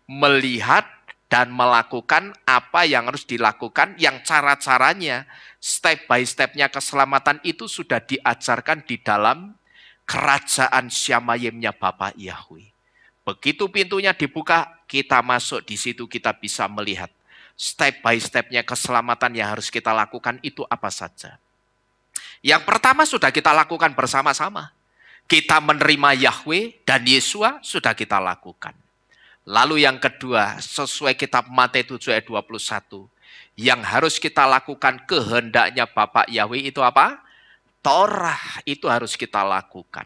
Melihat dan melakukan apa yang harus dilakukan, yang cara-caranya, step by stepnya keselamatan itu sudah diajarkan di dalam kerajaan Syamayimnya Bapak Yahweh. Begitu pintunya dibuka, kita masuk di situ, kita bisa melihat step by stepnya keselamatan yang harus kita lakukan itu apa saja. Yang pertama sudah kita lakukan bersama-sama. Kita menerima Yahweh dan Yesua sudah kita lakukan. Lalu yang kedua, sesuai kitab Matius 7 ayat 21, yang harus kita lakukan kehendaknya Bapak Yahweh itu apa? Torah itu harus kita lakukan.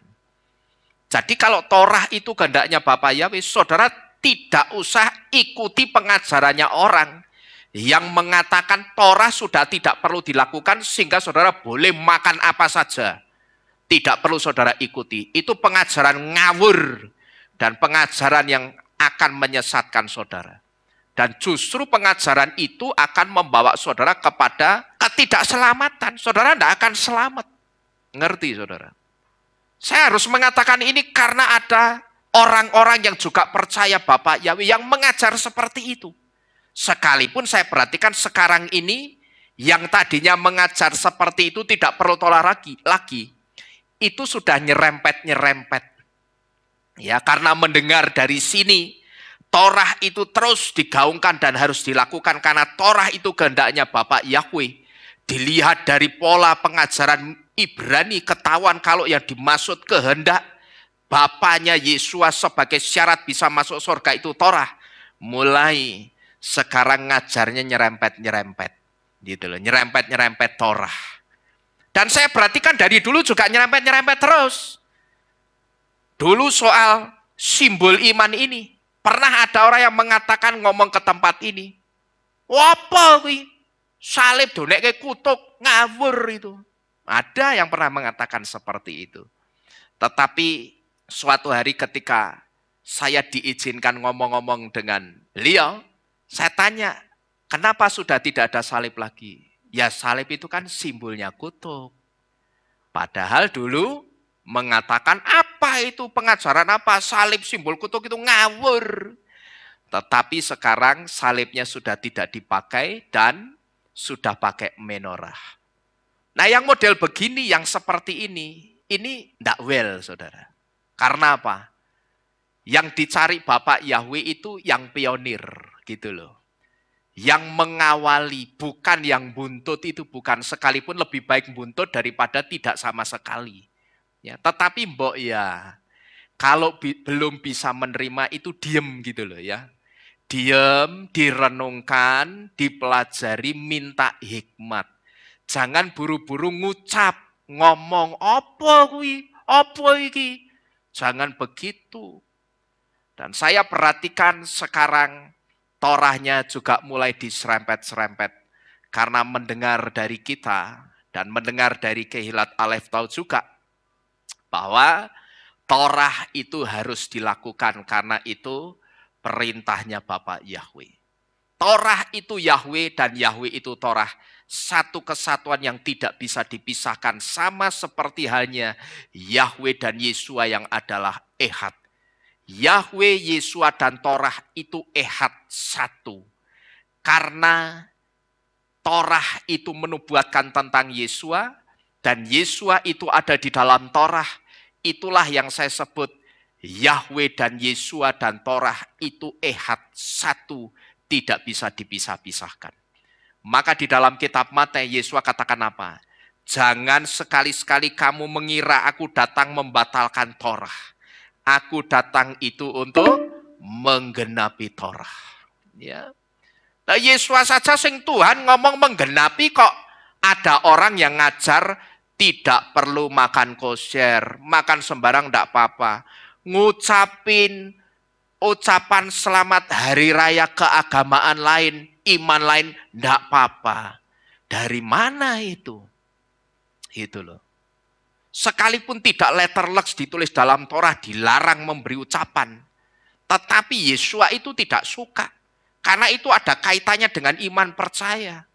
Jadi kalau Torah itu kehendaknya Bapak Yahweh, saudara tidak usah ikuti pengajarannya orang yang mengatakan Torah sudah tidak perlu dilakukan sehingga saudara boleh makan apa saja. Tidak perlu saudara ikuti. Itu pengajaran ngawur dan pengajaran yang akan menyesatkan saudara. Dan justru pengajaran itu akan membawa saudara kepada ketidakselamatan. Saudara tidak akan selamat. Ngerti saudara? Saya harus mengatakan ini karena ada orang-orang yang juga percaya Bapak Yahweh yang mengajar seperti itu. Sekalipun saya perhatikan sekarang ini yang tadinya mengajar seperti itu tidak perlu Torah lagi. Itu sudah nyerempet-nyerempet. Ya, karena mendengar dari sini, Torah itu terus digaungkan dan harus dilakukan karena Torah itu kehendaknya Bapak Yahweh. Dilihat dari pola pengajaran Ibrani, ketahuan kalau yang dimaksud kehendak Bapaknya Yesua sebagai syarat bisa masuk surga itu Torah. Mulai sekarang ngajarnya nyerempet-nyerempet. Gitu loh, nyerempet-nyerempet Torah. Dan saya perhatikan dari dulu juga nyerempet-nyerempet terus. Dulu soal simbol iman ini, pernah ada orang yang mengatakan ngomong ke tempat ini, "Apa kuwi? Salib donek ke kutuk, ngawur itu." Ada yang pernah mengatakan seperti itu. Tetapi suatu hari ketika saya diizinkan ngomong-ngomong dengan beliau, saya tanya, "Kenapa sudah tidak ada salib lagi?" Ya salib itu kan simbolnya kutuk. Padahal dulu mengatakan apa itu pengajaran apa salib simbol kutuk itu ngawur. Tetapi sekarang salibnya sudah tidak dipakai dan sudah pakai menorah. Nah yang model begini, yang seperti ini tidak well saudara. Karena apa? Yang dicari Bapak Yahweh itu yang pionir gitu loh. Yang mengawali, bukan yang buntut itu bukan, sekalipun lebih baik buntut daripada tidak sama sekali. Ya, tetapi mbok ya, kalau belum bisa menerima itu diem gitu loh ya. Diem, direnungkan, dipelajari, minta hikmat. Jangan buru-buru ngucap, ngomong, apa kuwi, apa iki. Jangan begitu. Dan saya perhatikan sekarang Torahnya juga mulai diserempet-serempet. Karena mendengar dari kita dan mendengar dari Kehilat Aleph tahu juga bahwa Torah itu harus dilakukan karena itu perintahnya Bapak Yahweh. Torah itu Yahweh dan Yahweh itu Torah. Satu kesatuan yang tidak bisa dipisahkan, sama seperti halnya Yahweh dan Yesua yang adalah Ehad. Yahweh, Yesua, dan Torah itu ehad satu. Karena Torah itu menubuatkan tentang Yesua, dan Yesua itu ada di dalam Torah. Itulah yang saya sebut Yahweh dan Yesua dan Torah itu ehad satu, tidak bisa dipisah-pisahkan. Maka di dalam kitab Matius, Yesua katakan apa? Jangan sekali-sekali kamu mengira aku datang membatalkan Torah. Aku datang itu untuk menggenapi Torah. Ya. Nah, Yesua saja sing Tuhan ngomong menggenapi kok ada orang yang ngajar tidak perlu makan kosher, makan sembarang tidak apa-apa. Ngucapin ucapan selamat hari raya keagamaan lain, iman lain tidak apa-apa. Dari mana itu? Itu loh. Sekalipun tidak letterleks ditulis dalam Torah, dilarang memberi ucapan. Tetapi Yesua itu tidak suka. Karena itu ada kaitannya dengan iman percaya.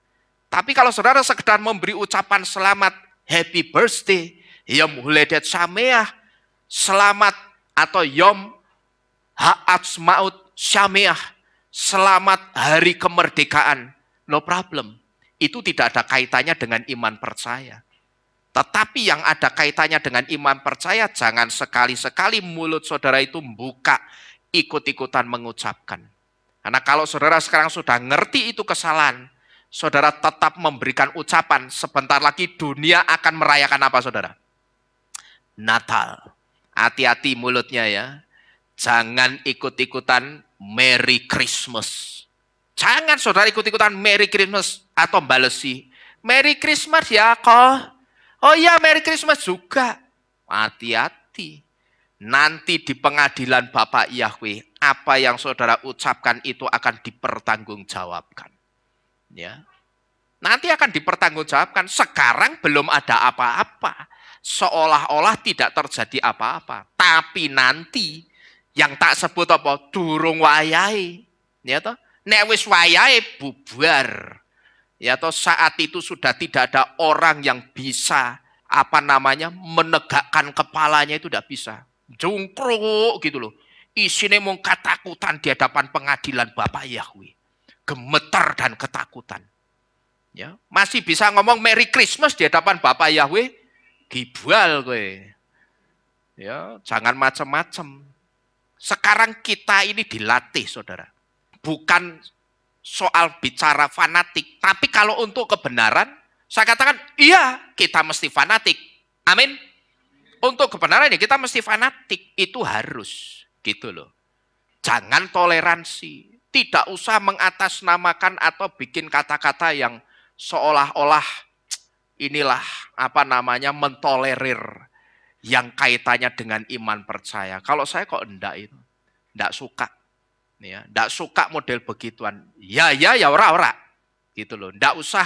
Tapi kalau saudara sekedar memberi ucapan selamat, happy birthday, Yom Huledet Sameah, selamat atau Yom Ha'atzmaut Sameah, selamat hari kemerdekaan, no problem. Itu tidak ada kaitannya dengan iman percaya. Tetapi yang ada kaitannya dengan iman percaya, jangan sekali-sekali mulut saudara itu membuka ikut-ikutan mengucapkan. Karena kalau saudara sekarang sudah ngerti itu kesalahan, saudara tetap memberikan ucapan, sebentar lagi dunia akan merayakan apa saudara? Natal. Hati-hati mulutnya ya. Jangan ikut-ikutan Merry Christmas. Jangan saudara ikut-ikutan Merry Christmas atau balesi. Merry Christmas ya kok. Oh iya Merry Christmas juga. Hati-hati. Nanti di pengadilan Bapak Yahweh, apa yang saudara ucapkan itu akan dipertanggungjawabkan. Ya. Nanti akan dipertanggungjawabkan. Sekarang belum ada apa-apa. Seolah-olah tidak terjadi apa-apa. Tapi nanti yang tak sebut apa? Durung wayahe. Ya toh? Nek wis wayahe bubar. Ya toh, saat itu sudah tidak ada orang yang bisa menegakkan kepalanya, itu tidak bisa. Jungkruk gitu loh. Isinya mau ketakutan di hadapan pengadilan Bapak Yahweh. Gemeter dan ketakutan. Ya, masih bisa ngomong Merry Christmas di hadapan Bapak Yahweh, gibal gue. Ya, jangan macam-macam. Sekarang kita ini dilatih, saudara. Bukan soal bicara fanatik, tapi kalau untuk kebenaran, saya katakan, iya, kita mesti fanatik. Amin. Untuk kebenaran ya kita mesti fanatik, itu harus, gitu loh. Jangan toleransi, tidak usah mengatasnamakan atau bikin kata-kata yang seolah-olah inilah mentolerir yang kaitannya dengan iman percaya. Kalau saya kok enggak itu, enggak suka. Ya, enggak suka model begituan. Ya ora. Gitu loh. Enggak usah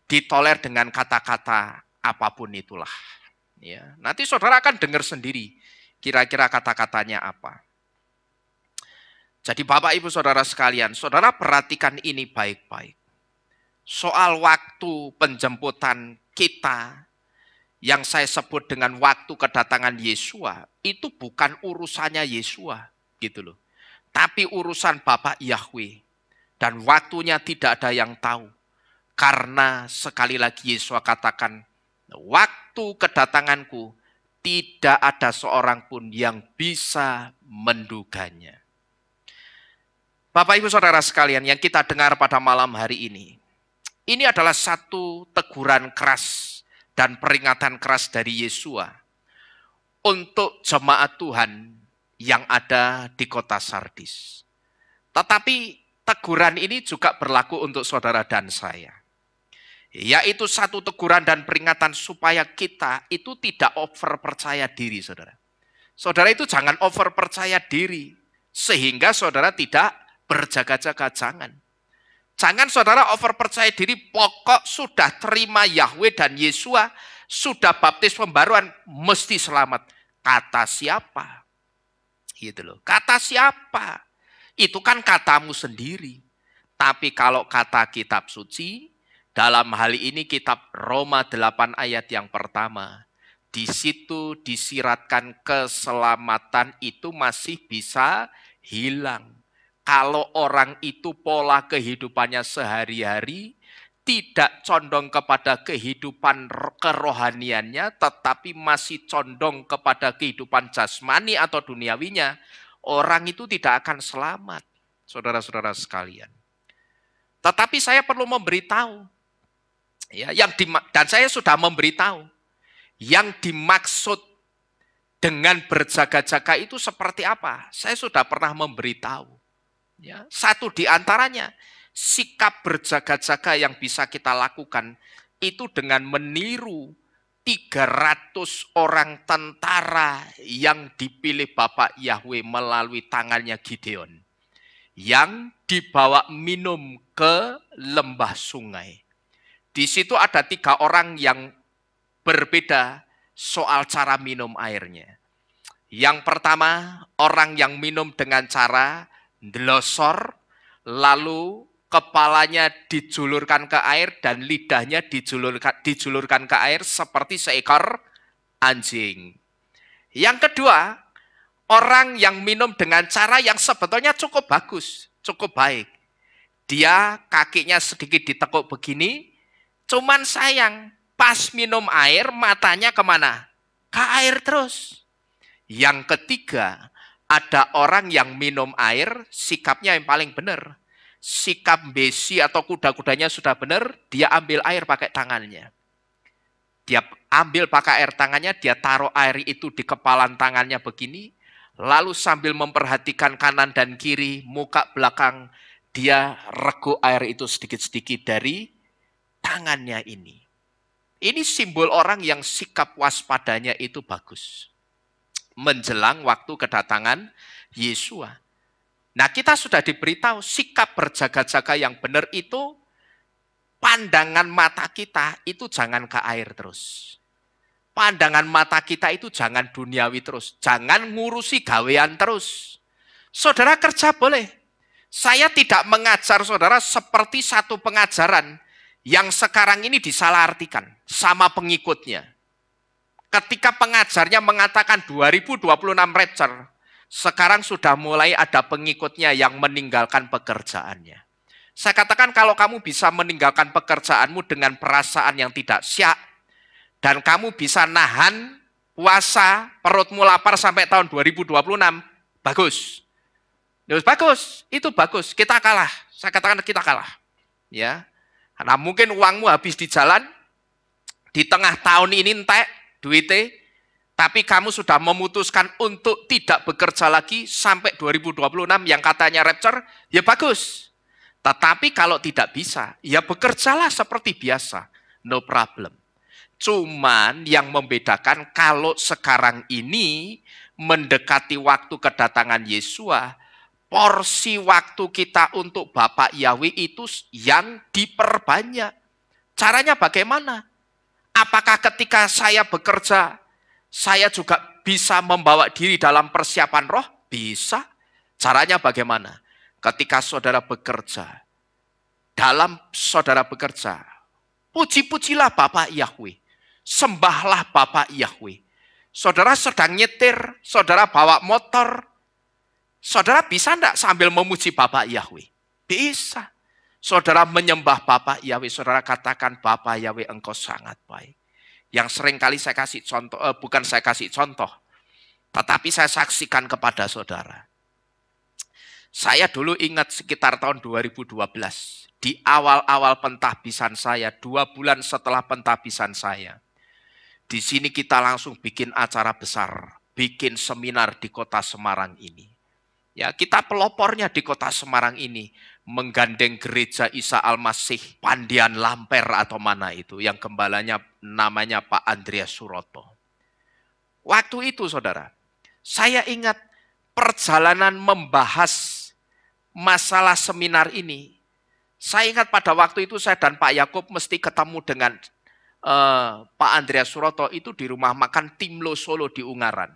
ditoler dengan kata-kata apapun itulah. Ya, nanti saudara akan dengar sendiri kira-kira kata-katanya apa. Jadi Bapak Ibu Saudara sekalian, saudara perhatikan ini baik-baik. Soal waktu penjemputan kita yang saya sebut dengan waktu kedatangan Yesua, itu bukan urusannya Yesua, gitu loh. Tapi urusan Bapak Yahweh. Dan waktunya tidak ada yang tahu. Karena sekali lagi Yesua katakan, waktu kedatanganku tidak ada seorang pun yang bisa menduganya. Bapak Ibu Saudara sekalian yang kita dengar pada malam hari ini adalah satu teguran keras dan peringatan keras dari Yesua untuk jemaat Tuhan yang ada di kota Sardis. Tetapi teguran ini juga berlaku untuk saudara dan saya. Yaitu satu teguran dan peringatan supaya kita itu tidak over percaya diri, saudara. Saudara itu jangan over percaya diri, sehingga saudara tidak berjaga-jaga, jangan. Jangan saudara over percaya diri, pokok sudah terima Yahweh dan Yesua, sudah baptis pembaruan, mesti selamat. Kata siapa? Gitu loh. Kata siapa? Itu kan katamu sendiri. Tapi kalau kata kitab suci, dalam hal ini kitab Roma 8 ayat yang pertama, di situ disiratkan keselamatan itu masih bisa hilang. Kalau orang itu pola kehidupannya sehari-hari tidak condong kepada kehidupan kerohaniannya, tetapi masih condong kepada kehidupan jasmani atau duniawinya, orang itu tidak akan selamat, saudara-saudara sekalian. Tetapi saya perlu memberitahu, ya, dan saya sudah memberitahu, yang dimaksud dengan berjaga-jaga itu seperti apa? Saya sudah pernah memberitahu. Ya, satu di antaranya, sikap berjaga-jaga yang bisa kita lakukan itu dengan meniru 300 orang tentara yang dipilih Bapak Yahweh melalui tangannya Gideon, yang dibawa minum ke lembah sungai. Di situ ada 3 orang yang berbeda soal cara minum airnya. Yang pertama, orang yang minum dengan cara ndelosor, lalu kepalanya dijulurkan ke air dan lidahnya dijulurkan ke air seperti seekor anjing. Yang kedua, orang yang minum dengan cara yang sebetulnya cukup bagus, cukup baik. Dia kakinya sedikit ditekuk begini, cuman sayang, pas minum air matanya kemana? Ke air terus. Yang ketiga, Ada orang yang minum air, sikapnya yang paling benar. Sikap besi atau kuda-kudanya sudah benar, dia ambil air pakai tangannya. Dia ambil pakai air tangannya, dia taruh air itu di kepalan tangannya begini, lalu sambil memperhatikan kanan dan kiri, muka belakang, dia reguk air itu sedikit-sedikit dari tangannya ini. Ini simbol orang yang sikap waspadanya itu bagus. Menjelang waktu kedatangan Yesua. Nah, kita sudah diberitahu sikap berjaga-jaga yang benar itu, pandangan mata kita itu jangan ke air terus. Pandangan mata kita itu jangan duniawi terus. Jangan ngurusi gawean terus. Saudara kerja boleh. Saya tidak mengajar saudara seperti satu pengajaran yang sekarang ini disalahartikan sama pengikutnya. Ketika pengajarnya mengatakan 2026 rapture, sekarang sudah mulai ada pengikutnya yang meninggalkan pekerjaannya. Saya katakan kalau kamu bisa meninggalkan pekerjaanmu dengan perasaan yang tidak syak, dan kamu bisa nahan puasa, perutmu lapar sampai tahun 2026, bagus. Bagus, itu bagus. Kita kalah. Saya katakan kita kalah. Ya. Karena mungkin uangmu habis di jalan, di tengah tahun ini entek duitnya, tapi kamu sudah memutuskan untuk tidak bekerja lagi sampai 2026 yang katanya rapture, ya bagus. Tetapi kalau tidak bisa, ya bekerjalah seperti biasa, no problem. Cuman yang membedakan kalau sekarang ini mendekati waktu kedatangan Yesua, porsi waktu kita untuk Bapak Yahweh itu yang diperbanyak. Caranya bagaimana? Apakah ketika saya bekerja, saya juga bisa membawa diri dalam persiapan roh? Bisa. Caranya bagaimana? Ketika saudara bekerja, dalam saudara bekerja, puji-pujilah Bapak Yahweh. Sembahlah Bapak Yahweh. Saudara sedang nyetir, saudara bawa motor, saudara bisa enggak sambil memuji Bapak Yahweh? Bisa. Saudara menyembah Bapak Yahweh, saudara katakan, Bapak Yahweh engkau sangat baik. Yang sering kali saya kasih contoh, bukan saya kasih contoh, tetapi saya saksikan kepada saudara. Saya dulu ingat sekitar tahun 2012, di awal-awal pentahbisan saya, 2 bulan setelah pentahbisan saya, di sini kita langsung bikin acara besar, bikin seminar di kota Semarang ini. Ya, kita pelopornya di kota Semarang ini menggandeng gereja Isa Al-Masih Pandian Lamper atau mana itu, yang gembalanya namanya Pak Andreas Suroto. Waktu itu saudara, saya ingat perjalanan membahas masalah seminar ini. Saya ingat pada waktu itu saya dan Pak Yakub mesti ketemu dengan Pak Andreas Suroto itu di rumah makan Timlo Solo di Ungaran.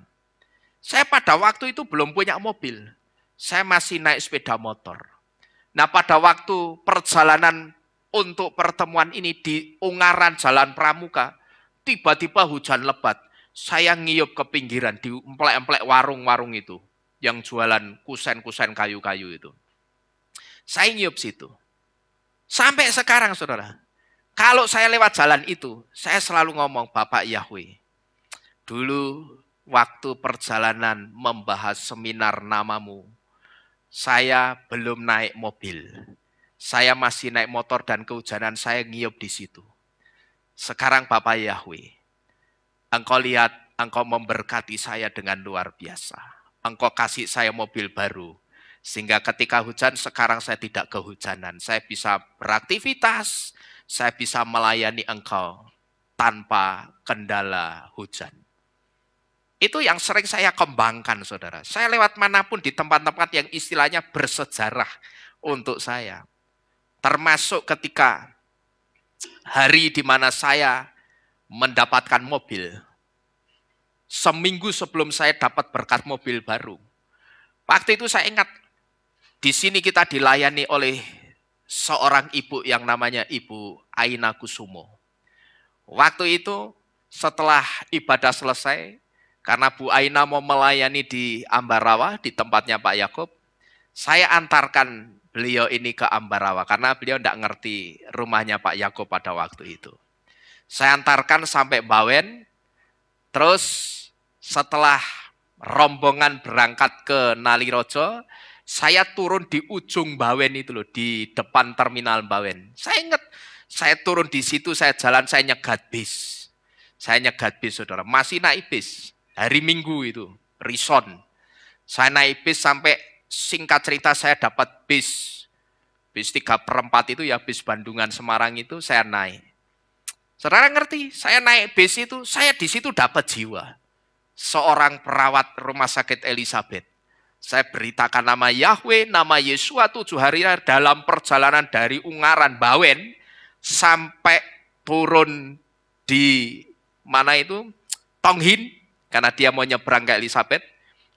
Saya pada waktu itu belum punya mobil. Saya masih naik sepeda motor. Nah, pada waktu perjalanan untuk pertemuan ini di Ungaran Jalan Pramuka, tiba-tiba hujan lebat. Saya ngiyup ke pinggiran di emplek-emplek warung-warung itu yang jualan kusen-kusen kayu-kayu itu. Saya ngiyup situ. Sampai sekarang saudara, kalau saya lewat jalan itu, saya selalu ngomong, Bapak Yahweh, dulu waktu perjalanan membahas seminar namamu, saya belum naik mobil. Saya masih naik motor dan kehujanan, saya ngiyup di situ. Sekarang Bapak Yahweh, engkau lihat, engkau memberkati saya dengan luar biasa. Engkau kasih saya mobil baru. Sehingga ketika hujan, sekarang saya tidak kehujanan. Saya bisa beraktivitas, saya bisa melayani engkau tanpa kendala hujan. Itu yang sering saya kembangkan, saudara. Saya lewat manapun di tempat-tempat yang istilahnya bersejarah untuk saya. Termasuk ketika hari di mana saya mendapatkan mobil. Seminggu sebelum saya dapat berkat mobil baru. Waktu itu saya ingat, di sini kita dilayani oleh seorang ibu yang namanya Ibu Aina Kusumo. Waktu itu setelah ibadah selesai, karena Bu Aina mau melayani di Ambarawa, di tempatnya Pak Yakub, saya antarkan beliau ini ke Ambarawa, karena beliau tidak ngerti rumahnya Pak Yakub pada waktu itu. Saya antarkan sampai Bawen, terus setelah rombongan berangkat ke Nalirojo, saya turun di ujung Bawen itu loh, di depan terminal Bawen. Saya ingat, saya turun di situ, saya jalan, saya nyegat bis. Saya nyegat bis, saudara. Masih naik bis. Hari Minggu itu, Rison. Saya naik bis sampai, singkat cerita, saya dapat bis. Bis 3/4 itu ya, bis Bandungan Semarang itu saya naik. Saudara ngerti, saya naik bis itu, saya di situ dapat jiwa. Seorang perawat rumah sakit Elizabeth. Saya beritakan nama Yahweh, nama Yesua 7 hari dalam perjalanan dari Ungaran, Bawen, sampai turun di mana itu, Tonghin, karena dia mau nyebrang ke Elizabeth.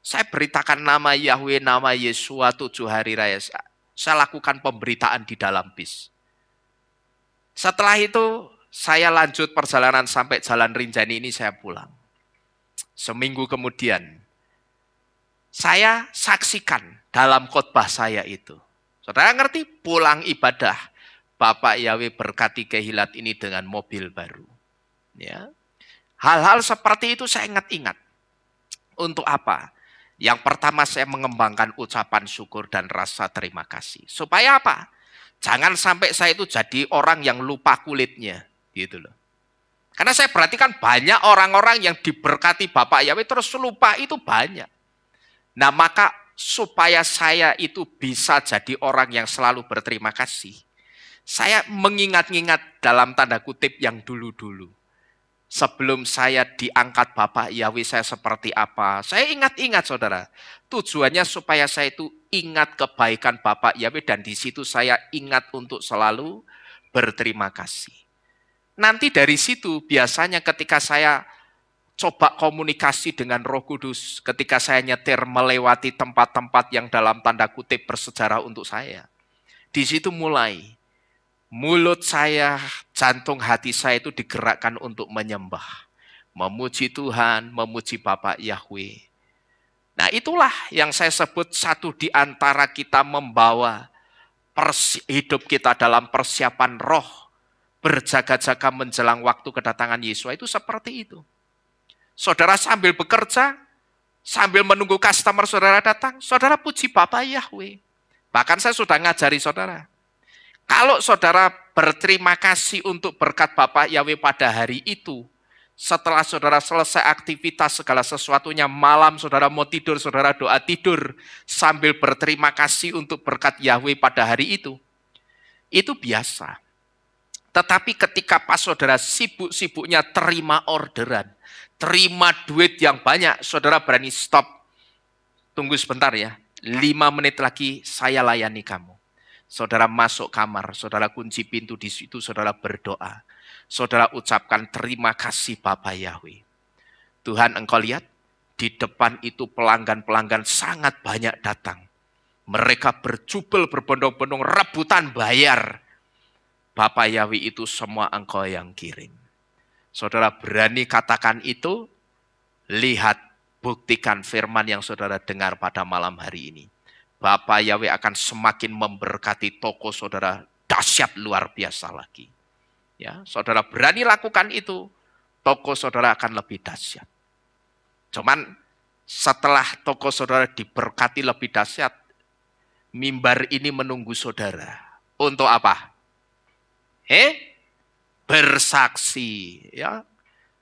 Saya beritakan nama Yahweh, nama Yesua 7 hari raya. Saya lakukan pemberitaan di dalam bis. Setelah itu, saya lanjut perjalanan sampai Jalan Rinjani ini, saya pulang. Seminggu kemudian, saya saksikan dalam khotbah saya itu. Saudara ngerti? Pulang ibadah, Bapak Yahweh berkati Kehilat ini dengan mobil baru. Ya. Hal-hal seperti itu saya ingat-ingat. Untuk apa? Yang pertama, saya mengembangkan ucapan syukur dan rasa terima kasih. Supaya apa? Jangan sampai saya itu jadi orang yang lupa kulitnya. Gitu loh. Karena saya perhatikan banyak orang-orang yang diberkati Bapak Yahweh terus lupa, itu banyak. Nah, maka supaya saya itu bisa jadi orang yang selalu berterima kasih, saya mengingat-ingat dalam tanda kutip yang dulu-dulu. Sebelum saya diangkat Bapak Yahweh, saya seperti apa. Saya ingat-ingat, saudara. Tujuannya supaya saya itu ingat kebaikan Bapak Yahweh, dan di situ saya ingat untuk selalu berterima kasih. Nanti dari situ biasanya ketika saya coba komunikasi dengan Roh Kudus, ketika saya nyetir melewati tempat-tempat yang dalam tanda kutip bersejarah untuk saya. Di situ mulai mulut saya, jantung hati saya itu digerakkan untuk menyembah, memuji Tuhan, memuji Bapak Yahweh. Nah, itulah yang saya sebut satu di antara kita membawa hidup kita dalam persiapan roh, berjaga-jaga menjelang waktu kedatangan Yesus, itu seperti itu. Saudara sambil bekerja, sambil menunggu customer saudara datang, saudara puji Bapak Yahweh. Bahkan saya sudah ngajari saudara. Kalau saudara berterima kasih untuk berkat Bapak Yahweh pada hari itu, setelah saudara selesai aktivitas segala sesuatunya, malam saudara mau tidur, saudara doa tidur sambil berterima kasih untuk berkat Yahweh pada hari itu biasa. Tetapi ketika pas saudara sibuk-sibuknya terima orderan, terima duit yang banyak, saudara berani stop. Tunggu sebentar ya, 5 menit lagi saya layani kamu. Saudara masuk kamar, saudara kunci pintu di situ, saudara berdoa. Saudara ucapkan terima kasih Bapak Yahweh. Tuhan, engkau lihat, di depan itu pelanggan-pelanggan sangat banyak datang. Mereka berjubel, berbondong-bondong, rebutan bayar. Bapak Yahweh, itu semua engkau yang kirim. Saudara berani katakan itu, lihat, buktikan firman yang saudara dengar pada malam hari ini. Bapak Yahweh akan semakin memberkati toko saudara dahsyat luar biasa lagi. Ya, saudara berani lakukan itu, toko saudara akan lebih dahsyat. Cuman setelah toko saudara diberkati lebih dahsyat, mimbar ini menunggu saudara. Untuk apa? Bersaksi, ya.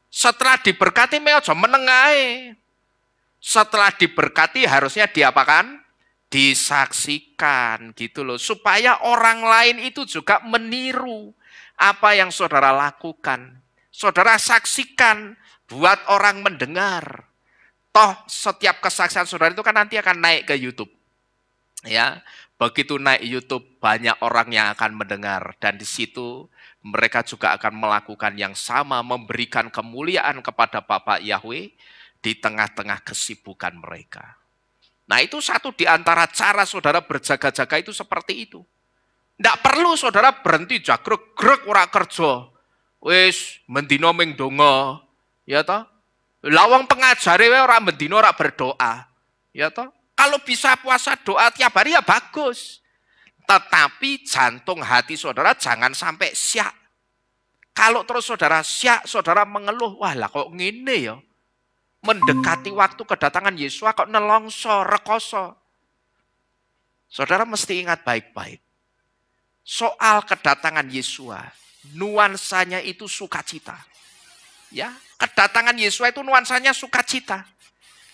Setelah diberkati aja menengahe. Setelah diberkati harusnya diapakan? Disaksikan gitu loh, supaya orang lain itu juga meniru apa yang saudara lakukan. Saudara saksikan buat orang mendengar. Toh setiap kesaksian saudara itu kan nanti akan naik ke YouTube. Ya. Begitu naik YouTube, banyak orang yang akan mendengar. Dan di situ mereka juga akan melakukan yang sama, memberikan kemuliaan kepada Bapak Yahweh di tengah-tengah kesibukan mereka. Nah, itu satu di antara cara saudara berjaga-jaga itu seperti itu. Tidak perlu saudara berhenti jagrek-grek ora kerja. Wis mendino ming donga, ya toh? Lawang pengajare wae ora mendino ora berdoa. Ya toh? Kalau bisa puasa doa tiap hari ya bagus. Tetapi jantung hati saudara jangan sampai syak. Kalau terus saudara syak, saudara mengeluh, wah lah kok ngene ya. Mendekati waktu kedatangan Yesus kok nelongso, rekoso. Saudara mesti ingat baik-baik. Soal kedatangan Yesus, nuansanya itu sukacita. Ya, kedatangan Yesus itu nuansanya sukacita.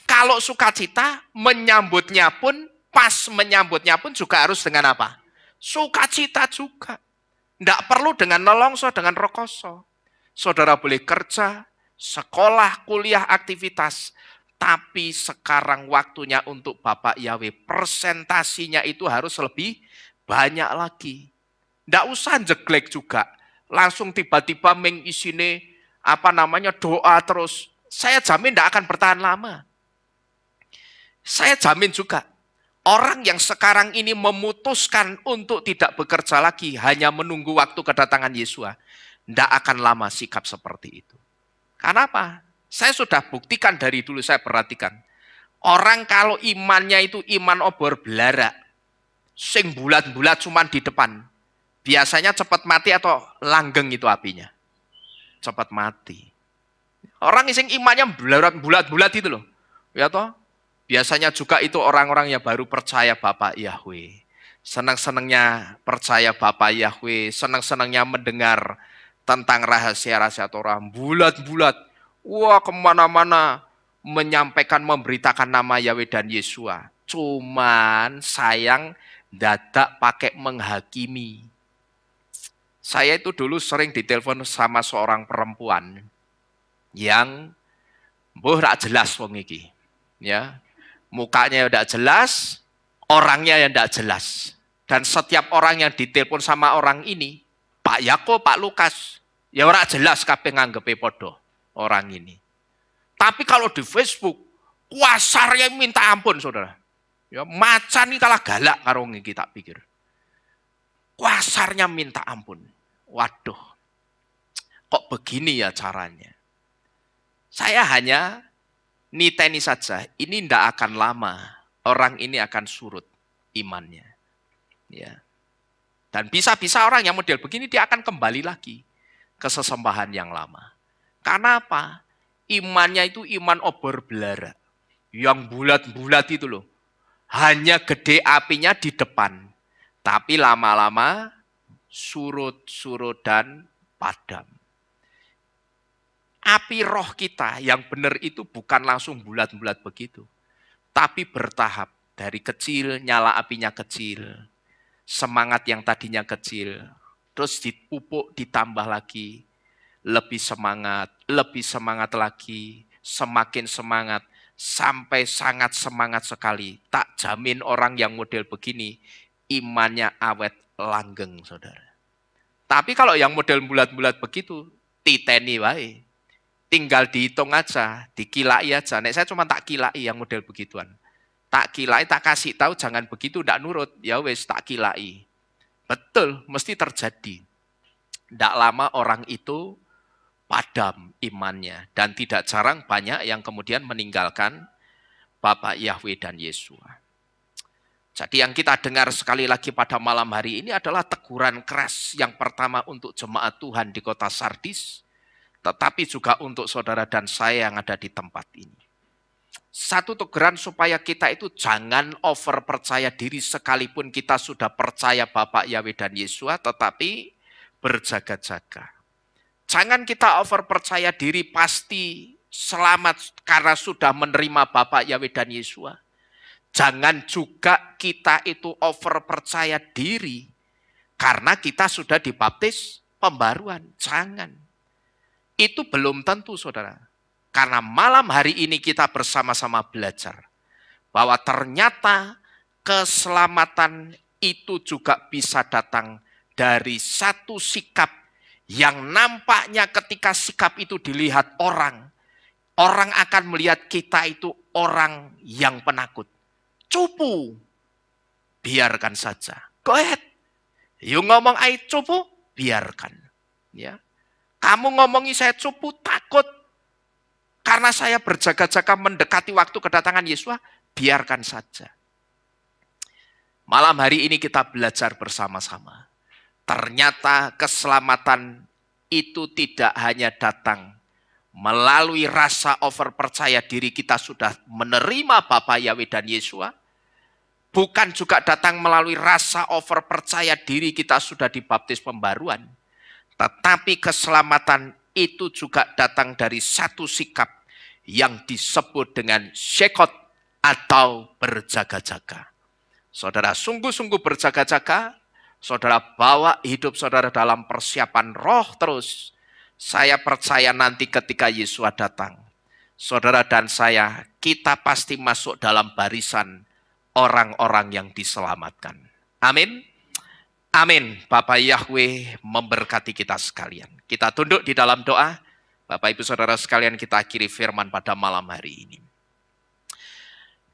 Kalau sukacita, menyambutnya pun, pas menyambutnya pun juga harus dengan apa? Sukacita juga. Tidak perlu dengan nelongso, dengan rekoso. Saudara boleh kerja, sekolah, kuliah, aktivitas. Tapi sekarang waktunya untuk Bapak Yahweh. Presentasinya itu harus lebih banyak lagi. Tidak usah jeglek juga. Langsung tiba-tiba mengisini doa terus. Saya jamin tidak akan bertahan lama. Saya jamin juga. Orang yang sekarang ini memutuskan untuk tidak bekerja lagi. Hanya menunggu waktu kedatangan Yesus. Tidak akan lama sikap seperti itu. Karena apa? Saya sudah buktikan dari dulu, saya perhatikan. Orang kalau imannya itu iman obor belara, sing bulat-bulat cuman di depan, biasanya cepat mati atau langgeng itu apinya. Cepat mati. Orang sing imannya bulat-bulat itu loh. Ya toh? Biasanya juga itu orang-orang yang baru percaya Bapak Yahweh. Senang-senangnya percaya Bapak Yahweh, senang-senangnya mendengar tentang rahasia-rahasia Torah, bulat-bulat, wah kemana-mana menyampaikan, memberitakan nama Yahweh dan Yesua. Cuman sayang dadak pakai menghakimi. Saya itu dulu sering ditelepon sama seorang perempuan yang rak jelas wong iki. Ya. Mukanya udah jelas, orangnya yang tidak jelas. Dan setiap orang yang ditelepon sama orang ini, Pak Yako, Pak Lukas, ya ora jelas kabeh nganggepe podo orang ini. Tapi kalau di Facebook, kuasarnya minta ampun, saudara. Ya, macan ini kalah galak karo ngiki tak pikir. Kuasarnya minta ampun. Waduh, kok begini ya caranya? Saya hanya niteni saja, ini tidak akan lama. Orang ini akan surut imannya. Ya. Dan bisa-bisa orang yang model begini dia akan kembali lagi ke sesembahan yang lama. Karena apa? Imannya itu iman obor belara. Yang bulat-bulat itu loh. Hanya gede apinya di depan. Tapi lama-lama surut dan padam. Api roh kita yang benar itu bukan langsung bulat-bulat begitu. Tapi bertahap. Dari kecil, nyala apinya kecil. Semangat yang tadinya kecil, terus dipupuk ditambah lagi, lebih semangat lagi, semakin semangat, sampai sangat semangat sekali. Tak jamin orang yang model begini, imannya awet langgeng, saudara. Tapi kalau yang model bulat-bulat begitu, titeni wae. Tinggal dihitung aja, dikilai aja. Nek saya cuma tak kilai yang model begituan. Tak kilai, tak kasih tahu, jangan begitu, tidak nurut. Ya wes, tak kilai. Betul, mesti terjadi. Tidak lama orang itu padam imannya. Dan tidak jarang banyak yang kemudian meninggalkan Bapak Yahweh dan Yesus. Jadi yang kita dengar sekali lagi pada malam hari ini adalah teguran keras yang pertama untuk jemaat Tuhan di kota Sardis. Tetapi juga untuk saudara dan saya yang ada di tempat ini. Satu teguran supaya kita itu jangan over percaya diri sekalipun kita sudah percaya Bapak Yahweh dan Yesus, tetapi berjaga-jaga. Jangan kita over percaya diri pasti selamat karena sudah menerima Bapak Yahweh dan Yesus. Jangan juga kita itu over percaya diri karena kita sudah dibaptis pembaruan. Jangan. Itu belum tentu, saudara. Karena malam hari ini kita bersama-sama belajar bahwa ternyata keselamatan itu juga bisa datang dari satu sikap yang nampaknya ketika sikap itu dilihat orang akan melihat kita itu orang yang penakut. Cupu, biarkan saja. Go ahead. You ngomong ai cupu, biarkan. Ya. Kamu ngomongi saya cupu, takut. Karena saya berjaga-jaga mendekati waktu kedatangan Yesus, biarkan saja. Malam hari ini kita belajar bersama-sama. Ternyata keselamatan itu tidak hanya datang melalui rasa over percaya diri kita sudah menerima Bapa Yahweh dan Yesua. Bukan juga datang melalui rasa over percaya diri kita sudah dibaptis pembaruan. Tetapi keselamatan itu juga datang dari satu sikap yang disebut dengan syekot atau berjaga-jaga. Saudara sungguh-sungguh berjaga-jaga, saudara bawa hidup saudara dalam persiapan roh terus. Saya percaya nanti ketika Yesus datang, saudara dan saya, kita pasti masuk dalam barisan orang-orang yang diselamatkan. Amin. Amin. Bapak Yahweh memberkati kita sekalian. Kita tunduk di dalam doa. Bapak Ibu Saudara sekalian, kita akhiri firman pada malam hari ini.